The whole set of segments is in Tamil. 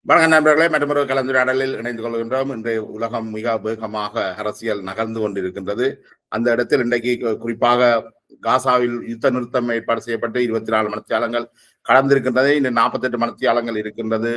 வணக்கம் நண்பர்களே, மற்றொரு கலந்துரையாடலில் இணைந்து கொள்கின்றோம். இன்றைய உலகம் மிக வேகமாக அரசியல் நகர்ந்து கொண்டிருக்கின்றது. அந்த இடத்தில் இன்றைக்கு குறிப்பாக காசாவில் யுத்த நிறுத்தம் ஏற்பாடு செய்யப்பட்டு 24 மணித்தியாலங்கள் கடந்திருக்கின்றது. இந்த 48 மணித்தியாலங்கள் இருக்கின்றது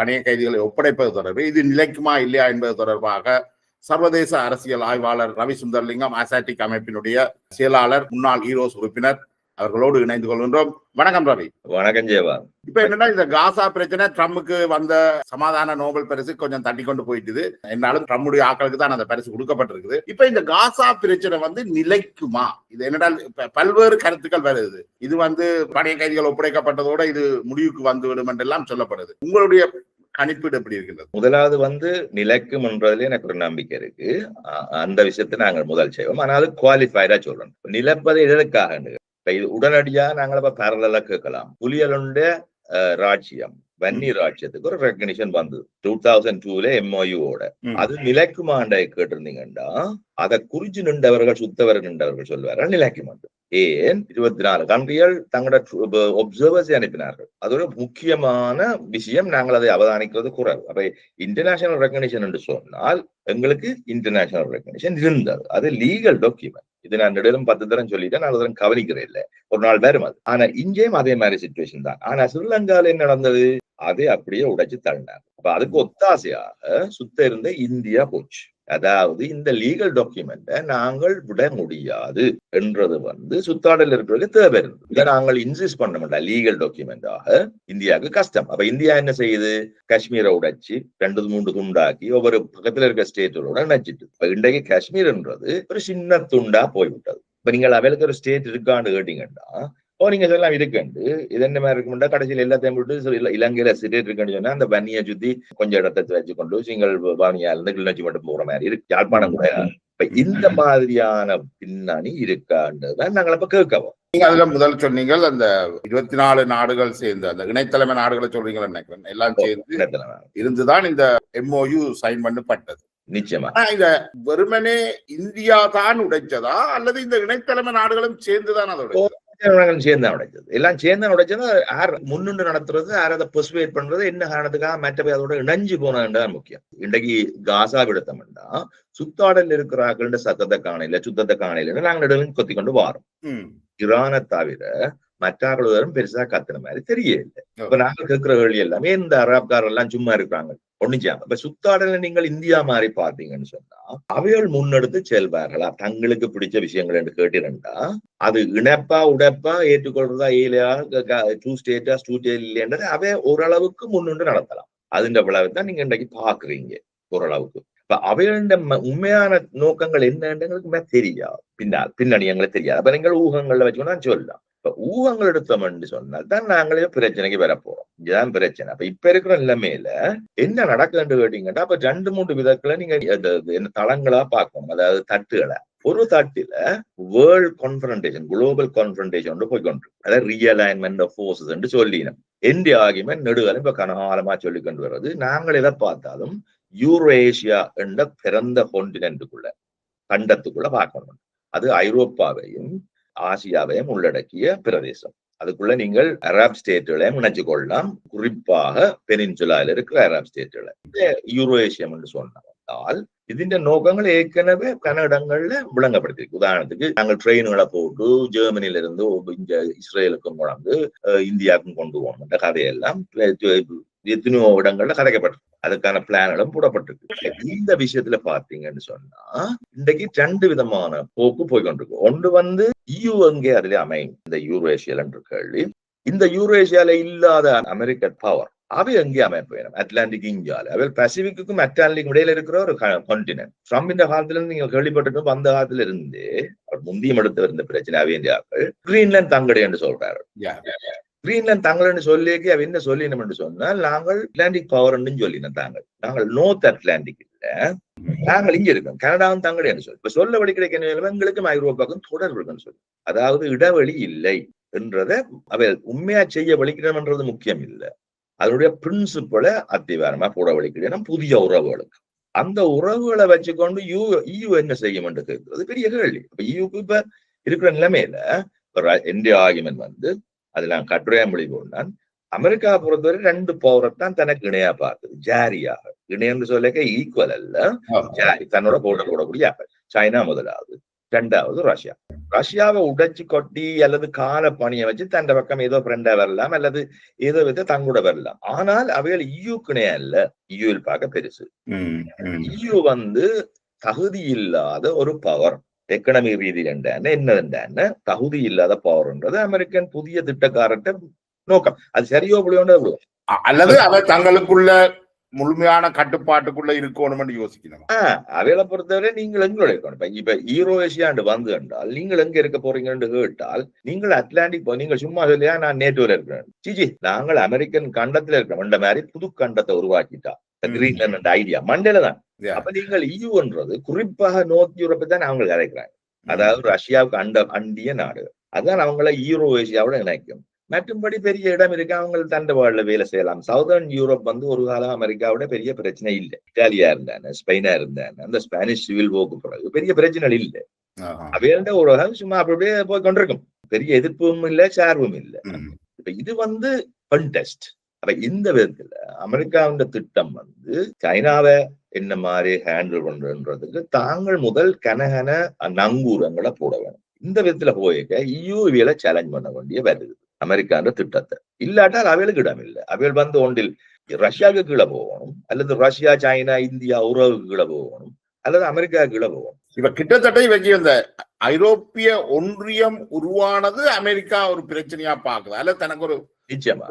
பணைய கைதிகளை ஒப்படைப்பது தொடர்பு. இது நிலைக்குமா இல்லையா என்பது தொடர்பாக சர்வதேச அரசியல் ஆய்வாளர் ரவி சுந்தர்லிங்கம், அசாட்டிக் அமைப்பினுடைய செயலாளர், முன்னாள் ஈரோஸ் உறுப்பினர் அவர்களோடு இணைந்து கொள்கின்றோம். வணக்கம் ரவி. வணக்கம் ஜெயவா. இப்ப என்னன்னா, இந்த காசா பிரச்சனை ட்ரம்புக்கு வந்த சமாதான நோபல் பரிசு கொஞ்சம் தட்டி கொண்டு போயிட்டுது. என்னாலும் ட்ரம்புடைய ஆக்களுக்கு தான் அந்த பரிசு கொடுக்கப்பட்டிருக்குது. இப்ப இந்த காசா பிரச்சனை நிலைக்குமா? இது என்னடா பல்வேறு கருத்துக்கள் வருது. இது பணைய கைதிகள் ஒப்படைக்கப்பட்டதோட இது முடிவுக்கு வந்துவிடும் என்றெல்லாம் சொல்லப்படுது. உங்களுடைய கணிப்பீடு எப்படி இருக்கின்றது? முதலாவது நிலைக்கும் என்றதுல எனக்கு ஒரு நம்பிக்கை இருக்கு. அந்த விஷயத்தை நாங்கள் முதல் செய்வோம். ஆனால் குவாலிஃபைடா சொல்றோம். நிலப்பதை எதற்காக இது உடனடியா நாங்கள் பேரலா கேட்கலாம். புலிகளுடைய ராஜ்யம் வன்னி ராஜ்யத்துக்கு ஒரு ரெகக்னிஷன் வந்தது 2002 MOU-ஓட. அது நிலைக்குமாண்டை கேட்டிருந்தீங்கன்னா அதை குறிச்சு நின்றவர்கள் சுத்தவர்கள் நின்றவர்கள் சொல்வார்கள் நிலைக்குமாண்டு. ஏன் 24 கண்ட்ரிகள் தங்களோட ஒப்சர்வர்ஸ் அனுப்பினார்கள். அது ஒரு முக்கியமான விஷயம். நாங்கள் அதை அவதானிக்கிறது குறைவு. அப்ப இன்டர்நேஷனல் ரெகக்னிஷன் என்று சொன்னால் எங்களுக்கு இன்டர்நேஷனல் ரெகக்னிஷன் இருந்தது. அது லீகல் டாக்குமெண்ட். இது நான் நெடுலும் 10 தரம் சொல்லிட்டேன். நான் அதெல்லாம் கவனிக்கிறேன் இல்லை, ஒரு நாள் வேறும் அது. ஆனா இங்கேயும் அதே மாதிரி சிச்சுவேஷன் தான். ஆனா ஸ்ரீலங்கால என்ன நடந்தது? அதை அப்படியே உடைச்சு தள்ளினார். அப்ப அதுக்கு ஒத்தாசையாக சுத்த இருந்த இந்தியா போச்சு. அதாவது இந்த லீகல் டாக்குமெண்ட்டை நாங்கள் விட முடியாது என்றது சுத்தாடல் இருக்கிறதுக்கு தேவை இருந்தது. இதை நாங்கள் இன்சிஸ்ட் பண்ண மாட்டோம். லீகல் டாக்குமெண்டாக இந்தியாவுக்கு கஷ்டம். அப்ப இந்தியா என்ன செய்யுது? காஷ்மீரை உடைச்சு 2-3 துண்டாக்கி ஒவ்வொரு பக்கத்துல இருக்க ஸ்டேட்டோட நினைச்சிட்டு இப்ப இன்றைக்கு காஷ்மீர்ன்றது ஒரு சின்ன துண்டா போய்விட்டது. இப்ப நீங்கள் அவைகளுக்கு ஒரு ஸ்டேட் இருக்கான்னு கேட்டீங்கன்னா நீங்க சொல்லலாம் இருக்குண்டு. இது என்ன மாதிரி இருக்கும்டா கடைசியில் எல்லாத்தையும் விட்டு இலங்கையில ஸ்டேட் இருக்குன்னு சொன்னா அந்த வன்னியை சுத்தி கொஞ்சம் இடத்தை வச்சுக்கொண்டு நீங்கள் வானியா இருந்து கிளிநொச்சி மட்டும் போற மாதிரி இருக்கு. யாழ்ப்பாணம் கூட இப்ப இந்த மாதிரியான பின்னணி இருக்கான்றதுதான் நாங்கள் இப்ப கேட்கவும். நீங்க அதுல முதல் சொன்னீங்க அந்த 24 நாடுகள் சேர்ந்து அந்த இணைத்தலைமை நாடுகளை சொல்றீங்கன்னு நினைக்கிறேன். எல்லாம் சேர்ந்து இருந்துதான் இந்த MOU சைன் பண்ணப்பட்டது. நிச்சயமா இந்த வெறுமனே இந்தியா தான் உடைச்சதா அல்லது இந்த இணைத்தலைமை நாடுகளும் சேர்ந்துதான் அதோட சேர்ந்து உடைச்சது? எல்லாம் சேர்ந்து உடைச்சது. யார் முன்னின்று நடத்துறது, யார் அதை பெர்சுவேட் பண்றது, என்ன காரணத்துக்காக மற்றவை அதோட இணைஞ்சு போனதுதான் முக்கியம். இன்றைக்கு காசா விடுத்தோம்னா சுத்தாடல் இருக்கிறார்கள் சத்தத்தை காணையில சுத்தத்தை காணையில நாங்கள் இடங்களும் கொத்தி கொண்டு வாரோம். ஈரானை தவிர மற்றவர்களும் பெருசா கத்துன மாதிரி தெரியல. இப்ப நாங்கள் கேட்கிற கேள்வி எல்லாமே இந்த அரப்காரர் எல்லாம் சும்மா இருக்கிறாங்க ஒண்ணுச்சாங்க. இப்ப சுத்தாடல நீங்கள் இந்தியா மாதிரி பாத்தீங்கன்னு சொன்னா அவைகள் முன்னெடுத்து செல்வார்களா? தங்களுக்கு பிடிச்ச விஷயங்கள் என்று கேட்டிருந்தா அது இணைப்பா உடைப்பா ஏற்றுக்கொள்றதா இல்லையா, 2 ஸ்டேட்டா 2 ஸ்டேட் இல்லைன்றது அவை ஓரளவுக்கு முன்னின்று நடத்தலாம். அதுன்ற விளைவை தான் நீங்க இன்றைக்கு பாக்குறீங்க ஓரளவுக்கு. இப்ப அவையோட உண்மையான நோக்கங்கள் என்னன்றங்களுக்கு தெரியாது. பின்னணி எங்களுக்கு தெரியாது. அப்ப நீங்கள் ஊகங்கள்ல வச்சுக்கணும் சொல்லலாம். இப்ப ஊகங்கள் எடுத்தோம்னு சொன்னால் தான் நாங்களே பிரச்சனைக்கு வரப்போறோம். இதுதான் பிரச்சனை. அப்ப இப்ப இருக்கிற நிலைமையில என்ன நடக்குதுன்னு கேட்டீங்கன்னா அப்ப 2-3 விதத்துல நீங்க என்ன தளங்களா பார்க்கணும். அதாவது தட்டுகளை. ஒரு தட்டில வேர்ல்ட் கான்ஃபரன்டேஷன், குளோபல் கான்ஃபரன்டேஷன் போய் கொண்டு, அதாவது ரீஅலைன்மெண்ட் ஆஃப் ஃபோர்ஸஸ் என்று சொல்லினோம். எந்த ஆகியமே நெடுகாலம் இப்ப கனகாலமா சொல்லி கொண்டு வர்றது. நாங்கள் எதை பார்த்தாலும் யூரேஷியா என்ற பிறந்த கான்டினென்ட்டுக்குள்ள கண்டத்துக்குள்ள பார்க்கணும். அது ஐரோப்பாவையும் ஆசியாவையும் உள்ளடக்கிய பிரதேசம். அதுக்குள்ள நீங்கள் அரப் ஸ்டேட்டுகளையும் இணைச்சு கொள்ளலாம். குறிப்பாக பெனின்சுலால இருக்கிற அரப் ஸ்டேட்டுகளை யூரோஏஷியம் என்று சொன்னால் ഇതിന്റെ நோக்கங்கள் ஏற்கனவே பல இடங்கள்ல விளங்கப்படுத்திருக்கு. உதாரணத்துக்கு நாங்கள் ட்ரெயின்களை போட்டு ஜெர்மனில இருந்து இஸ்ரேலுக்கும் கொண்டு இந்தியாவுக்கும் கொண்டு போகணும் கதையெல்லாம் எத்தனையோ இடங்கள்ல கதைக்கப்பட்டிருக்கு. அதுக்கான பிளான்களும் போடப்பட்டிருக்கு. இந்த விஷயத்துல பாத்தீங்கன்னு சொன்னா இன்றைக்கு 2 விதமான போக்கு போய்கொண்டிருக்கு. ஒன்று EU எங்கே அதுல அமையும் இந்த யூரோஏஷியால என்று கேள்வி. இந்த யூரோஏஷியால இல்லாத அமெரிக்கன் பவர் அவை எங்கே அமைப்பு வேணும்? அட்லாண்டிக் இந்தியால அவை பசிபிக்கும் அட்லாண்டிக் இடையில இருக்கிற ஒரு கான்டினென்ட். ட்ரம்ப் இந்த காலத்துல இருந்து நீங்க கேள்விப்பட்டிருக்கோம். அந்த காலத்துல இருந்து அவர் முந்தியம் எடுத்து இருந்த பிரச்சனை அவை இந்தியாக்கள் கிரீன்லாந்து தங்கடை என்று சொல்றாரு. கிரீன்லாந்து தங்கள்னு சொல்லிக்கு அவ என்ன சொல்லினோம் என்று சொன்னால் நாங்கள் அட்லாண்டிக் பவர்ன்னு சொல்லினோம். நாங்கள் நோர்த் அட்லாண்டிக் இல்ல, நாங்கள் இங்க இருக்கோம். கனடாவும் தங்கடை என்று சொல்லி இப்ப சொல்ல வழி கிடைக்கிற எங்களுக்கும் ஐரோப்பாவுக்கும் தொடர்பு இருக்குன்னு சொல்லி, அதாவது இடைவெளி இல்லை என்றதை அவை உண்மையா செய்ய வலிக்கிறோம்ன்றது முக்கியம் இல்லை. அதனுடைய பிரின்சிபலை அத்திவாரமா போட வலிக்கிறோம் புதிய உறவுகளுக்கு. அந்த உறவுகளை வச்சுக்கொண்டு EU என்ன செய்யும் என்று கேட்கிறது பெரிய கேள்வி. இப்ப EUக்கு இப்ப இருக்கிற நிலைமையில இந்திய ஆகியமன் அதுல கட்டுரையா மொழி போனான் அமெரிக்கா பொறுத்தவரை 2 பவரைத்தான் தனக்கு இணையா பார்க்குது, ஜாரியாக. இணையன்னு சொல்லிக்க ஈக்குவல் அல்ல, ஜாரி தன்னோட போடக்கூடிய சைனா முதலாவது, 2வது ரஷ்யா. ரஷ்யாவை உடைச்சு கொட்டி அல்லது கால பணியை வச்சு தன் பக்கம் ஏதோ ஃப்ரெண்டா வரலாம் அல்லது ஏதோ வித தங்கூட வரலாம். ஆனால் அவைகள் இயூக்கு இணையா இல்ல, இயூவில் பார்க்க பெருசு. இயூ தகுதி இல்லாத ஒரு பவர், எக்கனமி ரீதியில் என்ன தகுதி இல்லாத பவர்ன்றது அமெரிக்கன் புதிய திட்டக்காரட்ட நோக்கம். அது சரியோ புள்ளியோட அல்லது அவை தங்களுக்குள்ள முழுமையான கட்டுப்பாட்டுக்குள்ள இருக்கணும்னு யோசிக்கணும். அவைகளை பொறுத்தவரை நீங்கள் எங்களோட இருக்கணும். இப்ப ஈரோஏசியாண்டு வந்து என்றால் நீங்கள் எங்க இருக்க போறீங்கன்னு கேட்டால், நீங்கள் அட்லாண்டிக் நீங்கள் சும்மா சொல்லியா நான் நேட்டோல இருக்கிறேன். சிஜி நாங்கள் அமெரிக்கன் கண்டத்துல இருக்கிறோம். இந்த மாதிரி புது கண்டத்தை உருவாக்கிட்டா கிரீன்லாண்ட் ஐடியா மண்டேல தான். அப்ப நீங்கள் இயூன்றது குறிப்பாக நோர்த் யூரோப்பை தான் அவங்களுக்கு அழைக்கிறாங்க. அதாவது ரஷ்யாவுக்கு அண்டிய நாடு, அதான் அவங்கள ஈரோஏசியாவோட இணைக்கும். மற்றும்படி பெரிய இடம் இருக்கு, அவங்க தண்டவாள வேலை செய்யலாம். சவுதர்ன் யூரோப் ஒரு காலம் அமெரிக்காவோட பெரிய பிரச்சனை இல்லை. இத்தாலியா இருந்தானே, ஸ்பெயினா இருந்தானே, அந்த ஸ்பானிஷ் சிவில் போக்கு பிறகு பெரிய பிரச்சனை இல்லை. அவையோட ஒரு சும்மா அப்படியே போய் கொண்டிருக்கும். பெரிய எதிர்ப்பும் இல்லை, சார்பும் இல்லை. இப்ப இது கண்டெஸ்ட். அப்ப இந்த விதத்துல அமெரிக்காவின் திட்டம் சைனாவை என்ன மாதிரி ஹேண்டில் பண்றதுக்கு தாங்கள் முதல் கனகன நங்கூரங்களை போட வேணும். இந்த விதத்துல போயிருக்க இயூவியலை சேலஞ்ச் பண்ண வேண்டிய வருது அமெரிக்கான்ற திட்டத்தை. இல்லாட்டால் அவைகளுக்கு இடம் இல்லை. அவைகள் ஒன்றில் ரஷ்யாவுக்கு கீழே போகணும், அல்லது ரஷ்யா சைனா இந்தியா உறவுக்கு கீழே போகணும், அல்லது அமெரிக்கா கீழே போகணும். இப்ப கிட்டத்தட்ட இவங்க இந்த ஐரோப்பிய ஒன்றியம் உருவானது அமெரிக்கா ஒரு பிரச்சனையா பாக்குது, அல்ல தனக்கு ஒரு நிச்சயமா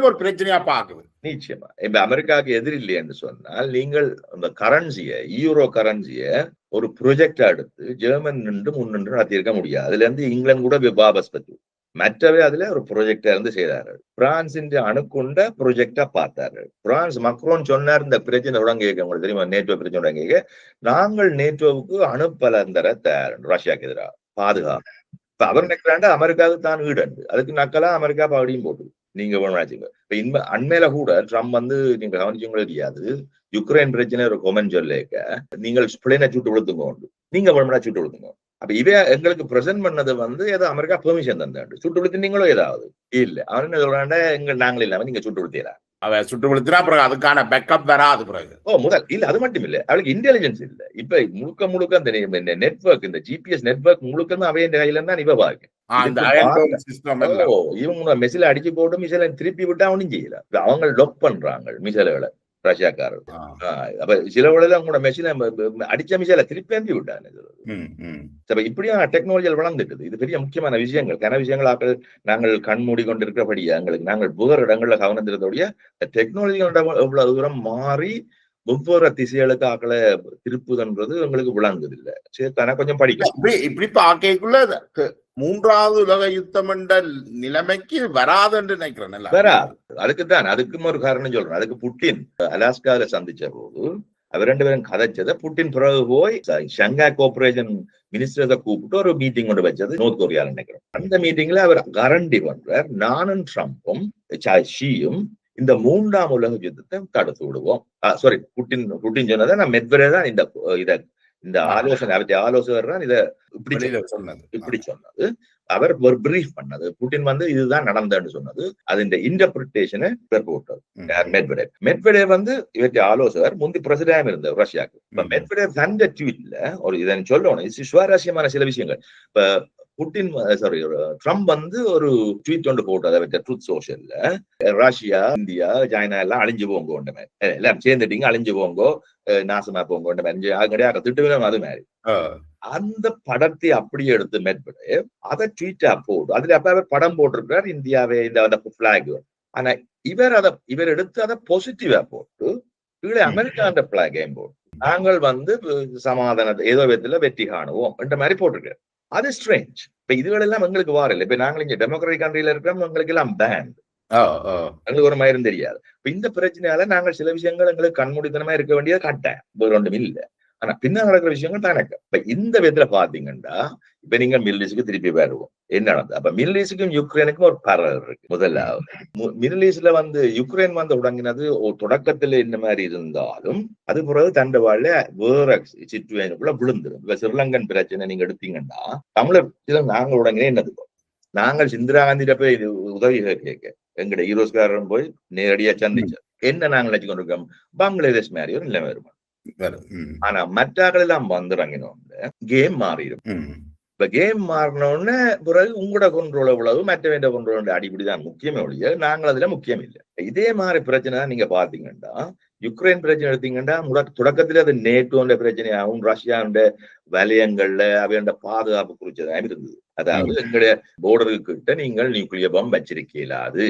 ஒரு பிரச்சனையா பாக்குது. நிச்சயமா இப்ப அமெரிக்காவுக்கு எதிரில்லை என்று சொன்னால், நீங்கள் அந்த கரன்சிய யூரோ கரன்சிய ஒரு ப்ரொஜெக்டா எடுத்து ஜெர்மன் நின்று முன்னின்று நடத்தியிருக்க முடியாது. அதுல இருந்து இங்கிலாந்து கூட வாபஸ் பற்றி மற்றவே அதுல ஒரு ப்ரொஜெக்டா இருந்து செய்தார்கள். பிரான்சின் அணுக்குண்ட ப்ரொஜெக்டா பார்த்தார்கள். பிரான்ஸ் மக்ரோன் சொன்னார், இந்த பிரச்சனை உடங்க உங்களுக்கு தெரியுமா, நேட்டோ பிரச்சனை உடங்க நாங்கள் நேட்டோவுக்கு அணுப்பலம் தர தயார் ரஷ்யாவுக்கு எதிராக பாதுகாப்பு. இப்ப அவர் நினைக்கிறாண்ட அமெரிக்காவுக்கு தான் ஈடண்டு, அதுக்கு நக்கலா அமெரிக்கா பாடியும் போட்டு நீங்க வேணுமாச்சுங்க. இப்ப அண்மையில கூட ட்ரம்ப் நீங்க கவனிச்சவங்களே தெரியாது, யுக்ரைன் பிரச்சனை ஒரு கொமெண்ட் சொல்லிக்க நீங்கள் பிளேனை சுட்டு விழுத்துங்க, நீங்க வேணும்னா சுட்டு விழுத்துங்க. அப்ப இவ எங்களுக்கு பிரசன்ட் பண்ணது ஏதோ அமெரிக்கா பெர்மிஷன் தந்தாண்டு சுட்டு விழுத்தினீங்களோ ஏதாவது இல்ல. அவன் என்ன சொல்றாண்ட நாங்கள் இல்லாம நீங்க சுட்டு விழுத்தீரா, அவ சுட்டு விழுத்தினா அப்புறம் அதுக்கான பேக்கப் வராது பிறகு. முதல் இல்ல, அது மட்டும் இல்ல, அவளுக்கு இன்டெலிஜென்ஸ் இல்ல. இப்ப முழுக்க அந்த நெட்வொர்க், இந்த ஜிபிஎஸ் நெட்வொர்க் முழுக்க அவைய கையில தான் இவ பாருங்க. இவங்க மிசில அடிச்சு போட்டு மிசில திருப்பி விட்டா ஒன்னும் செய்யல. அவங்க லொக் பண்றாங்க மிசைல்களை ரஷ்யாக்காரர். அப்ப சில வேளையில அவங்களோட மெஷினை அடிச்ச மிசைல திருப்பி அனுப்பி விட்டாங்க. இப்படியான டெக்னாலஜிகள் வளர்ந்துட்டு இது பெரிய முக்கியமான விஷயங்கள், கன விஷயங்கள் நாங்கள் கண் மூடி கொண்டிருக்கிறபடியா எங்களுக்கு நாங்கள் புகர் இடங்கள்ல கவனித்திருந்தோடைய டெக்னாலஜிகளோட எவ்வளவு தூரம் மாறி ஒவ்வொரு திசைகளுக்கு ஆக்களை திருப்புதுன்றது எங்களுக்கு விளங்குது இல்ல. சரி கொஞ்சம் படிக்கும். இப்படி பாக்கைக்குள்ள 3வது உலக யுத்தம் என்ற நிலைமைக்கு வராது என்று நினைக்கிறேன். வராது. அதுக்கும் ஒரு காரணம் சொல்றேன். அதுக்கு புட்டின் அலாஸ்காவில சந்திச்ச போது அவர் 2 பேரும் கதைச்சதை புட்டின் பிறகு போய் ஷங்காய் கோஆபரேஷன் மினிஸ்டர்ஸை கூப்பிட்டு ஒரு மீட்டிங் கொண்டு வச்சது நோர்த் கொரியால நினைக்கிறேன். அந்த மீட்டிங்ல அவர் கரண்டி பண்றார், நானும் ட்ரம்பும் ஷியும் இந்த 3ஆம் உலக யுத்தத்தை தடுத்து விடுவோம். சாரி, புட்டின் சொன்னதை நான் மெட்வெடேவ் தான் இந்த ஆலோசகர் தான் இதை இப்படி சொன்னது. அவர் ஒரு பிரீஃப் பண்ணது, புட்டின் இதுதான் நடந்ததுன்னு சொன்னது. அது இந்த இன்டர்பிரிட்டேஷனை போட்டார் மெட்வெடேவ் இவற்றை ஆலோசகர் முந்தி பிரசிடென்ட் இருந்தவர் ரஷ்யாவுக்கு. இப்ப மெட்வெடேவ் தந்த ட்வீட்ல ஒரு இதை சொல்லணும், இது சுவாரஸ்யமான சில விஷயங்கள். இப்ப ட்ரம்ப் ஒரு ட்வீட் ஒன்று போட்டது ட்ரூத் சோஷியல்ல, ரஷ்யா இந்தியா சைனா எல்லாம் அழிஞ்சு போங்க, எல்லாம் சேர்ந்துட்டீங்க அழிஞ்சு போங்கோ, நாசமா போங்க கிடையாது திட்டுவிடும். அது மாதிரி அந்த படத்தை அப்படியே எடுத்து மெட்வெடேவ் அதை ட்வீட்டா போடு, அதுல அப்ப அவர் படம் போட்டிருக்கிறார் இந்தியாவே இந்த பிளாக். ஆனா இவர் எடுத்து அதை பாசிட்டிவா போட்டு கீழே அமெரிக்கா பிளாகையும் போட்டு நாங்கள் சமாதானத்தை ஏதோ விதத்துல வெற்றி காணுவோம் என்ற மாதிரி போட்டிருக்காரு. அது ஸ்ட்ரேஞ்ச். இப்ப இதுகளெல்லாம் எங்களுக்கு வாரல. இப்ப நாங்கள் இங்க டெமோக்ராட்டிக் கண்ட்ரியில இருக்கிறோம், எங்களுக்கு எல்லாம் பேண்ட், எங்களுக்கு ஒரு மயிரும் தெரியாது. இப்ப இந்த பிரச்சனையால நாங்கள் சில விஷயங்கள் எங்களுக்கு கண்மூடித்தனமா இருக்க வேண்டியது கட்டாயம், வேற ஒன்றும் இல்லை. ஆனா பின்ன நடக்கிற விஷயங்கள் தானே. இப்ப இந்த விதத்துல பாத்தீங்கன்னா இப்ப நீங்க மிடில் ஈஸ்டுக்கு திருப்பி வருவோம், என்ன நடந்தது. அப்ப மிடில் ஈஸ்டுக்கும் யுக்ரைனுக்கும் ஒரு பரவல் இருக்கு. முதலாவது மிடில் ஈஸ்ட்ல யுக்ரைன் உடங்கினது தொடக்கத்துல என்ன மாதிரி இருந்தாலும் அது பிறகு தண்டவாள வேற சிச்சுவேஷனுக்குள்ள விழுந்துடும். இப்ப ஸ்ரீலங்கன் பிரச்சனை நீங்க எடுத்தீங்கன்னா தமிழர் நாங்கள் உடங்கினே என்னது, நாங்கள் இந்திரா காந்தியிட போய் உதவி கேட்க எங்கட ஈரோஸ்காரன் போய் நேரடியா சந்திச்சார். என்ன நாங்கள் நினைச்சு கொண்டிருக்கோம், பங்களாதேஷ் மாதிரி ஒரு நிலைமை வருமா. ஆனா மற்றாக்கள் எல்லாம் வந்துடுறாங்க, கேம் மாறிடும். இப்ப கேம் மாறினோடனே பிறகு உங்களோட கொண்ட்ரோல் எவ்வளவு, மற்ற வேண்டிய கொண்ட்ரோல் அடிப்படைதான் முக்கியமே ஒழிய நாங்கள் அதுல முக்கியம் இல்லை. இதே மாதிரி பிரச்சனை தான் நீங்க பாத்தீங்கன்னா யுக்ரைன் பிரச்சனை எடுத்தீங்கன்னா தொடக்கத்துல அது நேட்டோன்ற பிரச்சனையாகவும் ரஷ்யாவுடைய வலயங்கள்ல அவையோட பாதுகாப்பு குறிச்சதாக இருந்தது. அதாவது எங்களுடைய போர்டருக்கு கிட்ட நீங்கள் நியூக்ளியர் பாம்பு வச்சிருக்கலாது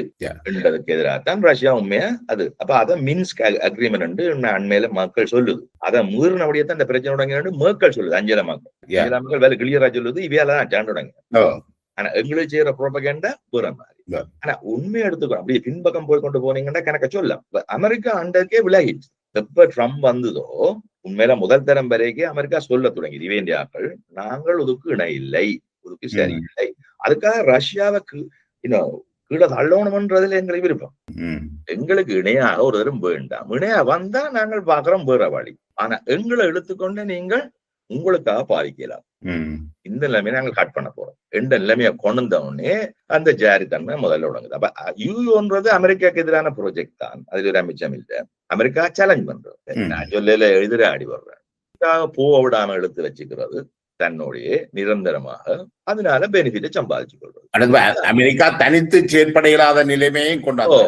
என்றதுக்கு எதிராகத்தான் ரஷ்யா உண்மையா அது. அப்ப அதை மின்ஸ்க் அக்ரிமெண்ட் அண்மையில மக்கள் சொல்லுது. அதை மீறினபடியே தான் இந்த பிரச்சனை மக்கள் சொல்லுது. அஞ்சல மக்கள் வேலை கிளியரா சொல்லுது, இவையாலதான் சாண்டோடங்க. ஆனா எங்களுக்கு செய்யற புரோபகண்டா வேற மாதிரி. ஆனா உண்மையை எடுத்துக்கணும். அப்படியே பின்பக்கம் போய் கொண்டு போனீங்கன்னா கணக்க சொல்லலாம். அமெரிக்கா அண்டருக்கே விலகிடுச்சு. எப்ப ட்ரம்ப் வந்ததோ உண்மையில முதல் தரம் வரைக்கும் அமெரிக்கா சொல்ல தொடங்கி இவேண்டியாக்கள் நாங்கள் ஒதுக்கு இணை இல்லை, ஒதுக்கு சரியில்லை. அதுக்காக ரஷ்யாவுக்கு இன்னும் கீழே தள்ளணும்ன்றதுல எங்களுக்கு விருப்பம். எங்களுக்கு இணையாக ஒரு தரம் வேண்டாம். இணையா வந்தா நாங்கள் பாக்குறோம் வேற வழி. ஆனா எங்களை எடுத்துக்கொண்டு நீங்கள் உங்களுக்காக பாதிக்கலாம். இந்த நிலைமையை நாங்கள் கட் பண்ண போறோம். எந்த நிலைமையை கொண்டவுடனே அந்த ஜாரித்தன்மை முதல்ல தொடங்குது. அப்ப யூன்றது அமெரிக்காவுக்கு எதிரான ப்ராஜெக்ட் தான், அதுல ஒரு அமைச்சம் இல்லை. அமெரிக்கா சேலஞ்ச் பண்றது, நான் சொல்லல எதிர ஆடி வர்றேன், போக விடாம எடுத்து வச்சுக்கிறது தன்னுடைய நிரந்தரமாக, அதனால பெனிஃபிட்டை சம்பாதிச்சு கொள்றது. அமெரிக்கா தனித்து செயற்பட இயலாத நிலைமையும் கொண்டாடு.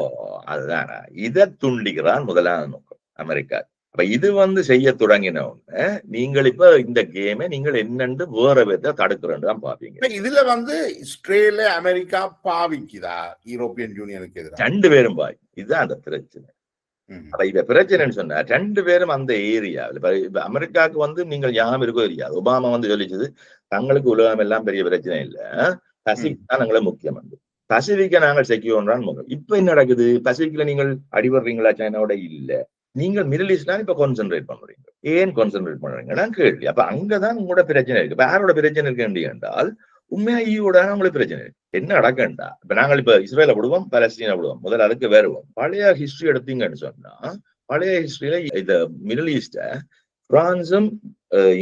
அதுதான் இதை துண்டிக்கிறான் முதலாவது நோக்கம் அமெரிக்கா. அப்ப இது செய்ய தொடங்கின உடனே நீங்கள் இப்ப இந்த கேமை நீங்கள் என்னன்னு வேற விதத்தை தடுக்கிறேன்னு தான் பாப்பீங்க. இதுல இஸ்ரேல் அமெரிக்கா பாவிக்குதா யூரோப்பியன் யூனியனுக்கு எதிராக? ரெண்டு பேரும் பாய். இதுதான் அந்த பிரச்சனை. அப்ப இந்த பிரச்சனைன்னு சொன்னா ரெண்டு பேரும் அந்த ஏரியாவில் இப்ப அமெரிக்காவுக்கு நீங்கள் யாரும் இருக்கோ தெரியாது. ஒபாமா சொல்லிச்சது தங்களுக்கு உலகம் எல்லாம் பெரிய பிரச்சனை இல்ல, பசிபிக் தான் எங்களை முக்கியம். பசிபிக்க நாங்கள் செக்யூர்ன்றான் முகம். இப்ப என்ன நடக்குது, பசிபிக்ல நீங்கள் அடிபடுறீங்களா சைனாவோட? இல்ல, நீங்கள் மிடில் ஈஸ்ட்ல இப்ப கான்சென்ட்ரேட் பண்றீங்க. ஏன் கான்சென்ட்ரேட் பண்றீங்கன்னா கேள்வி. அப்ப அங்கதான் உங்களோட பிரச்சனை இருக்கு. இப்ப யாரோட பிரச்சனை இருக்கு என்றால் உண்மையா ஈயோட உங்களுக்கு பிரச்சனை இருக்கு. என்ன நடக்கண்டா, இப்ப நாங்கள் இப்ப இஸ்ரேல விடுவோம், பலஸ்தீனை விடுவோம், முதல்ல அதுக்கு வருவோம். பழைய ஹிஸ்டரி எடுத்தீங்கன்னு சொன்னா பழைய ஹிஸ்டரியில இந்த மிடில் ஈஸ்ட பிரான்சும்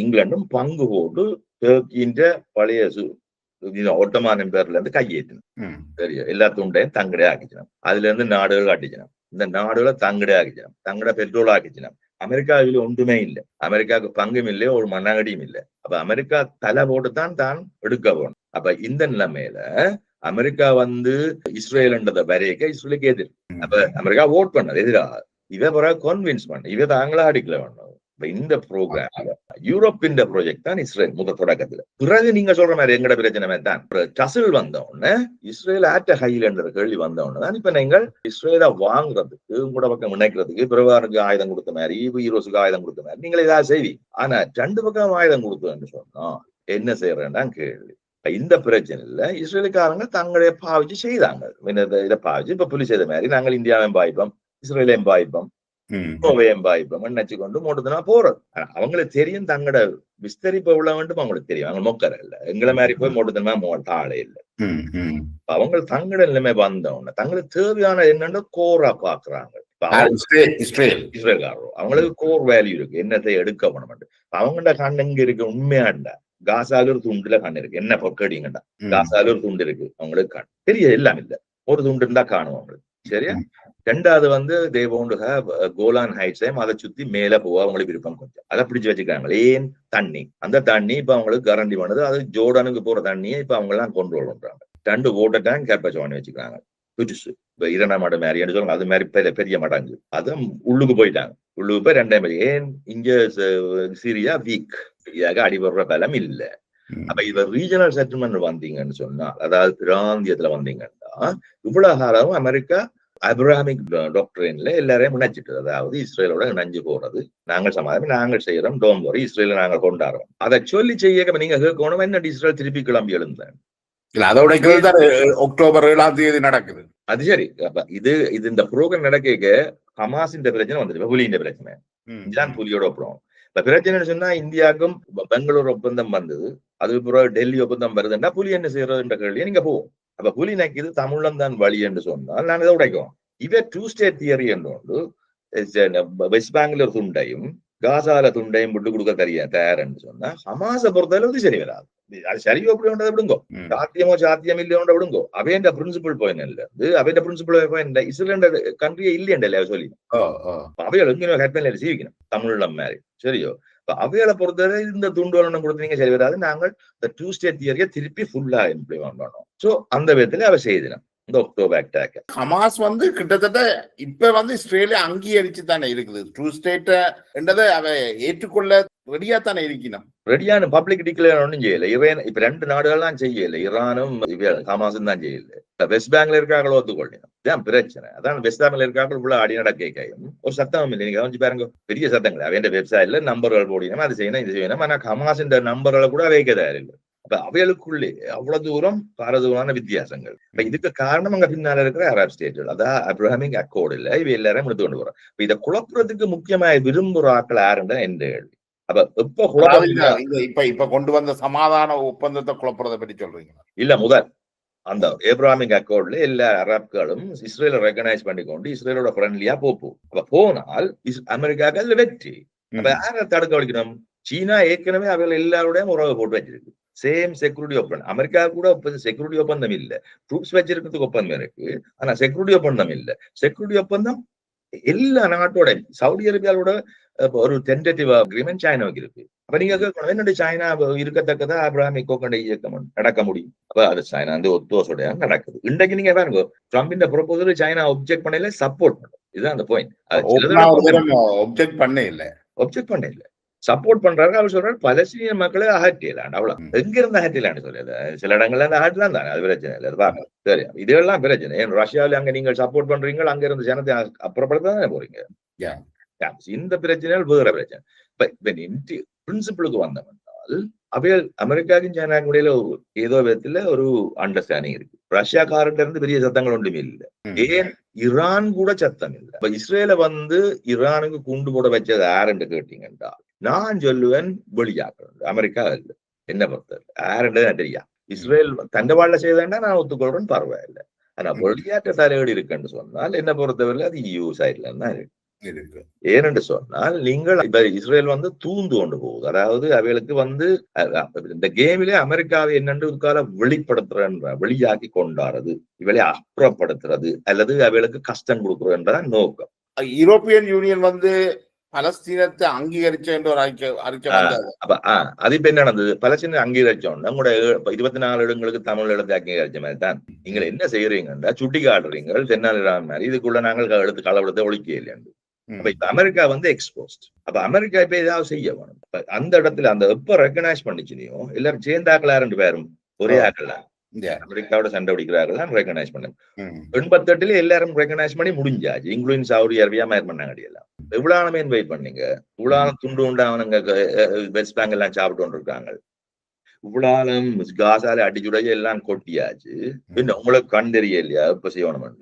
இங்கிலாண்டும் பங்கு போட்டு டர்க்கின்ற பழைய ஒட்டமான பேர்ல இருந்து கையேற்றணும். சரியா, எல்லா துண்டையும் தங்கடே ஆக்கிச்சணும். அதுல இருந்து நாடுகள் காட்டிச்சணும். இந்த நாடுகளை தங்கடே ஆக்கிச்சணும், தங்கட பெட்ரோல் ஆக்கிச்சணும். அமெரிக்காவில் ஒன்றுமே இல்லை, அமெரிக்காவுக்கு பங்கும் இல்லை, ஒரு மண்ணாங்கடியும் இல்லை. அப்ப அமெரிக்கா தலை போட்டுத்தான் தான் எடுக்க போகணும். அப்ப இந்த நிலைமையில அமெரிக்கா இஸ்ரேல்ன்றதை வரைக்க இஸ்ரேலுக்கு எதிர். அப்ப அமெரிக்கா ஓட் பண்ணது எதிராக, இவ பிறகு கன்வின்ஸ் பண்ண, இவ தாங்களா அடிக்கல வேணும். இந்த ப்ரோக்ராம் யூரோப்பின் ப்ராஜெக்ட் தான் இஸ்ரேல் முதல் தொடக்கத்துல. பிறகு நீங்க சொல்ற மாதிரி எங்கட பிரச்சனை தான் டசில் வந்த உடனே இஸ்ரேல் ஆட்ட ஹைல் என்ற கேள்வி வந்த உடனே தான் இப்ப நீங்கள் இஸ்ரேலை வாங்குறதுக்கு உங்களோட பக்கம் இணைக்கிறதுக்கு பிரபாருக்கு ஆயுதம் கொடுத்த மாதிரி, ஈரோஸுக்கு ஆயுதம் கொடுத்த மாதிரி நீங்கள் ஏதாவது செய்வி. ஆனா ரெண்டு பக்கம் ஆயுதம் கொடுத்தோன்னு சொன்னா என்ன செய்யறேன்னா கேள்வி. இந்த பிரச்சனைல இஸ்ரேலுக்காரங்க தங்களை பாவிச்சு செய்தாங்க. இதை பாவிச்சு இப்ப புலி செய்த மாதிரி நாங்கள் இந்தியாவையும் பாய்ப்போம், இஸ்ரேலையும் பாய்ப்போம், நினைச்சு கொண்டு மோட்டதுனா போறது. அவங்களுக்கு தெரியும் தங்களோட விஸ்தரிப்பு உள்ள வேண்டும், அவங்களுக்கு தெரியும் அவங்க மொக்கர இல்ல, எங்களை மாதிரி போய் மோட்டதுனா ஆளே இல்லை. அவங்க தங்களோட நிலைமை வந்தவங்க தங்களுக்கு தேவையான என்னன்னு கோரா பாக்குறாங்க. இஸ்ரேல்காரோ அவங்களுக்கு கோர் வேல்யூ இருக்கு, என்னத்தை எடுக்க பண்ண. அவங்கள்ட கண் எங்க இருக்கு, உண்மையாண்டா காசால ஒரு துண்டுல கண் இருக்கு, என்ன பொக்கடிங்கண்டா காசால ஒரு துண்டு இருக்கு, அவங்களுக்கு கண் தெரிய எல்லாம் இல்ல, ஒரு துண்டு இருந்தா காணும் அவங்களுக்கு. சரியா, ரெண்டாவது they want to have Golan ஹைட்ஸையும் அதை சுத்தி மேல போக அவங்களுக்கு விருப்பம். கொஞ்சம் அதை பிடிச்சு வச்சுக்கிறாங்க. ஏன் தண்ணி, அந்த தண்ணி இப்ப அவங்களுக்கு கரண்டி பண்ணது, அது ஜோர்டானுக்கு போற தண்ணியை இப்ப அவங்க எல்லாம் கண்ட்ரோல் பண்றாங்க. 2 வாட்டர் டேங்க் கேப்பேஜ் பண்ணி வச்சுக்கிறாங்க. புதுசு இப்ப 2 மாடு மாதிரி சொல்லுவாங்க, அது மாதிரி பெரிய மடங்கு அது உள்ளுக்கு போயிட்டாங்க. உள்ளுக்கு போய் 2 மாதிரி. ஏன் இங்க சிரியா வீக், சிரியாக அடிபடுற பலம் இல்ல. அப்ப இவ ரீஜனல் செட்டில்மெண்ட் வந்தீங்கன்னு சொன்னா, அதாவது பிராந்தியத்துல வந்தீங்கன்னா இவ்வளவு காலம் அமெரிக்கா அப்ராஹாமிக் டாக்டரின்ல எல்லாரையும் இணைச்சிட்டு, அதாவது இஸ்ரேலோட இணைஞ்சு போறது, நாங்கள் சமாதானம் நாங்கள் செய்யறோம், டோம் வரி இஸ்ரேல நாங்கள் கொண்டாடுறோம். அதை சொல்லி செய்ய நீங்க கேட்கணும், என்ன இஸ்ரேல் திருப்பி கிளம்பி எழுந்தேன். அதோட அக்டோபர் 7 நடக்குது. அது சரி. அப்ப இது இந்த ப்ரோக்ராம் நடக்க ஹமாஸின் பிரச்சனை வந்துட்டு புலியின் பிரச்சனை, இதுதான் புலியோட ஒப்புறோம். இப்ப பிரச்சனை சொன்னா இந்தியாவுக்கும் பெங்களூர் ஒப்பந்தம் வந்தது, அதுக்கு பிறகு டெல்லி ஒப்பந்தம் வருதுன்னா புலி என்ன செய்யறதுன்ற கேள்வியை நீங்க போவோம். அப்ப புலி நக்கிது தமிழம் தான் வழி என்று சொன்னால் நான் இதை உடைக்கும். இவ 2 ஸ்டேட் தியரி என்று வெஸ்ட் பேங்க்ல ஒரு துண்டையும் காசால துண்டையும் விட்டு கொடுக்க தயார்ன்னு சொன்னா ஹமாஸை பொறுத்தளவு சரி வராது. அது சரியோ அப்படி ஒன்றதை விடுங்கோ, சாத்தியம் இல்லையோட விடுங்கோ. அவையண்ட பிரின்சிபல் பாயிண்ட் இருந்து அவையண்ட பிரின்சிபல் பாயிண்ட் இஸ்ரேல் கண்ட்ரியே இல்லையண்டല്ലേ சொல்லி அவைகள் எங்கேயோ ஹெட்மையில சீவிக்கணும் தமிழ் மாதிரி சரியோ. அவைகளை பொறுத்தவரை இந்த துண்டுவலனம் கொடுத்தீங்க சரி வராது. நாங்கள் இந்த 2 ஸ்டேட் தியரியை திருப்பி ஃபுல்லா இம்ப்ளிமெண்ட் பண்ணோம். சோ அந்த விதத்துல அவ செய்திடும் இந்த அக்டோபர் அட்டாக். ஹமாஸ் கிட்டத்தட்ட இப்ப இஸ்ரேலை அங்கீகரிச்சு தானே இருக்குது. 2 ஸ்டேட் என்றதை அவ ஏற்றுக்கொள்ள ரெடியா தானே இருக்கணும். ரெடியான பப்ளிக் டிக்ளேர் ஒன்றும் செய்யல. இவன் இப்ப 2 நாடுகள் தான் செய்யல, ஈரானும் ஹமாஸும் தான் செய்யல. வெஸ்ட் பேங்க்ல இருக்காங்களோ ஒத்துக்கொள்ளணும், இதான் பிரச்சனை. அதான் வெஸ்ட் பேங்க்ல இருக்காங்க உள்ள அடி நடக்கையும் ஒரு சத்தம் இல்லை. நீங்க கவனிச்சு பாருங்க, பெரிய சத்தங்கள் அவன் வெப்சைட்ல நம்பர்கள் போடணும், அது செய்யணும் இது செய்யணும். ஆனா ஹமாஸ் நம்பர்களை கூட வைக்கதா இல்லை. அப்ப அவைகளுக்குள்ளே அவ்வளவு தூரம் பாரதூரமான வித்தியாசங்கள். இப்ப இதுக்கு காரணம் அங்க பின்னால இருக்கிற அரப் ஸ்டேட்டுகள், அதான் அப்ரஹாமிக் அக்கோர்டு இல்ல, இவ எல்லாரும் எடுத்து கொண்டு போறோம். இப்ப இதை குழப்பறதுக்கு முக்கியமா விரும்புற ஆக்கள் யாருன்ற எந்த கேள்வி. அப்ப இப்ப கொண்டு வந்த சமாதான ஒப்பந்தத்தை குழப்பறதை பற்றி சொல்றீங்க இல்ல? முதல் அந்த ஏப்ராமிக் அக்கோர்ட்ல எல்லா அரப்களும் இஸ்ரேலை ரெகனைஸ் பண்ணிக்கொண்டு இஸ்ரேலோட ஃப்ரெண்ட்லியா போப்போம். அப்ப போனால் அமெரிக்காவுக்கு அதுல வெற்றி. அப்ப யாரை தடுக்க வைக்கணும்? சீனா ஏற்கனவே அவர்கள் எல்லாரோடையும் உறவை போட்டு வச்சிருக்கு. சேம் செக்யூரிட்டி ஒப்பந்தம். அமெரிக்கா கூட செக்யூரிட்டி ஒப்பந்தம் இல்ல, ட்ரூப்ஸ் வச்சிருக்கிறதுக்கு ஒப்பந்தம் இருக்கு, ஆனா செக்யூரிட்டி ஒப்பந்தம் இல்ல. செக்யூரிட்டி ஒப்பந்தம் எல்லா நாட்டோட, சவுதி அரேபியாவோட ஒரு டென்டேட்டிவ் அக்ரிமெண்ட் சைனாவுக்கு இருக்கு. அப்ப நீங்க என்னுடைய சைனா இருக்கத்தக்கதா அப்ரஹாமிக் கோக்கண்டை இயக்கம் நடக்க முடியும். அப்ப அது சைனா ஒத்துவசோட நடக்குது. இன்றைக்கு நீங்க பாருங்க, ட்ரம்பின் ப்ரொபோசல் சைனா ஒப்ஜெக்ட் பண்ணல, சப்போர்ட் பண்ணும். இதுதான் அந்த பாயிண்ட். ஒப்ஜெக்ட் பண்ண இல்ல, சப்போர்ட் பண்றாரு. அவர் சொல்றாரு பலஸ்தீன மக்களை அகற்றியலான். அவ்வளவு எங்க இருந்து அகற்றியலான்னு சொல்லல, சில இடங்கள்ல இருந்து அகற்றலாம் தானே, அது பிரச்சனை இல்லை. பாருங்க சரி, இதெல்லாம் பிரச்சனை. ஏன் ரஷ்யாவில அங்க நீங்கள் சப்போர்ட் பண்றீங்க, அங்க இருந்து ஜனத்தை அப்புறப்படுத்த தானே போறீங்க. இந்த பிரச்சனைகள் வேற பிரச்சனை. பிரின்சிபிளுக்கு வந்தவனால் அவைகள் அமெரிக்காவின் சைனாவுக்கு இடையில ஏதோ விதத்துல ஒரு அண்டர்ஸ்டாண்டிங் இருக்கு. ரஷ்யாக்காரர்கிட்ட இருந்து பெரிய சத்தங்கள் ஒன்றுமே இல்லை. ஏன் ஈரான் கூட சத்தம் இல்லை. இப்ப இஸ்ரேல ஈரானுக்கு குண்டு போட வச்சது யாருன்னு கேட்டீங்கன்னா நான் சொல்லுவேன் வெளியாக்குறேன். அமெரிக்கா இல்லை, என்ன பொறுத்தவரை யாருன்னு தெரியா. இஸ்ரேல் தண்டவாள செய்தா நான் ஒத்துக்கொள்றேன், பரவாயில்லை. ஆனா வெளியாற்ற தலையீடு இருக்குன்னு சொன்னால் என்ன பொறுத்தவரை அது EU சைட்ல தான் இருக்கு. ஏனென்று சொன்னால் நீங்கள் இப்ப இஸ்ரேல் தூந்து கொண்டு போகுது. அதாவது அவைகளுக்கு இந்த கேமிலே அமெரிக்காவை என்னென்று வெளிப்படுத்துற வெளியாக்கி கொண்டாடுறது, இவளை அப்புறப்படுத்துறது அல்லது அவைகளுக்கு கஷ்டம் கொடுக்குறது என்றதான் நோக்கம். யூரோப்பியன் யூனியன் பலஸ்தீனத்தை அங்கீகரிச்ச ஒரு அது இப்ப என்ன நடந்தது? பலஸ்தீன அங்கீகரிச்சோம்னா உங்களோட 24 இடங்களுக்கு தமிழ் இடத்தை அங்கீகரிச்ச மாதிரி தான். நீங்கள் என்ன செய்யறீங்கன்னா சுட்டி காட்டுறீங்க தென்னாலிரான் மாதிரி, இதுக்குள்ள நாங்கள் எடுத்து களவெடுத்து ஒழிக்க இல்லையாண்டு. அப்ப இப்ப அமெரிக்கா எக்ஸ்போஸ்ட். அப்ப அமெரிக்கா இப்ப ஏதாவது செய்ய வேணும். அந்த இடத்துல அந்த எப்ப ரெகனைஸ் பண்ணிச்சுனியோ எல்லாரும் சேர்ந்தாக்களா 2 பேரும் ஒரே ஆக்கள் அமெரிக்காவோட சண்டை பிடிக்கிறார்கள் ரெகனைஸ் பண்ண 88 எல்லாரும் ரெகனைஸ் பண்ணி முடிஞ்சாச்சு, இன்க்ளூடிங் சவுதி அரேபியா மாதிரி பண்ணாங்க. எல்லாம் எவ்வளவு மேன் வெயிட் பண்ணீங்க? இவ்வளவு துண்டு உண்டாவனுங்க வெஸ்ட் பேங்க் எல்லாம் சாப்பிட்டு கொண்டு இருக்காங்க. இவ்வளவு காசால அடிச்சுடைய எல்லாம் கொட்டியாச்சு. இன்னும் உங்களுக்கு கண் தெரிய இல்லையா இப்ப செய்யணும்?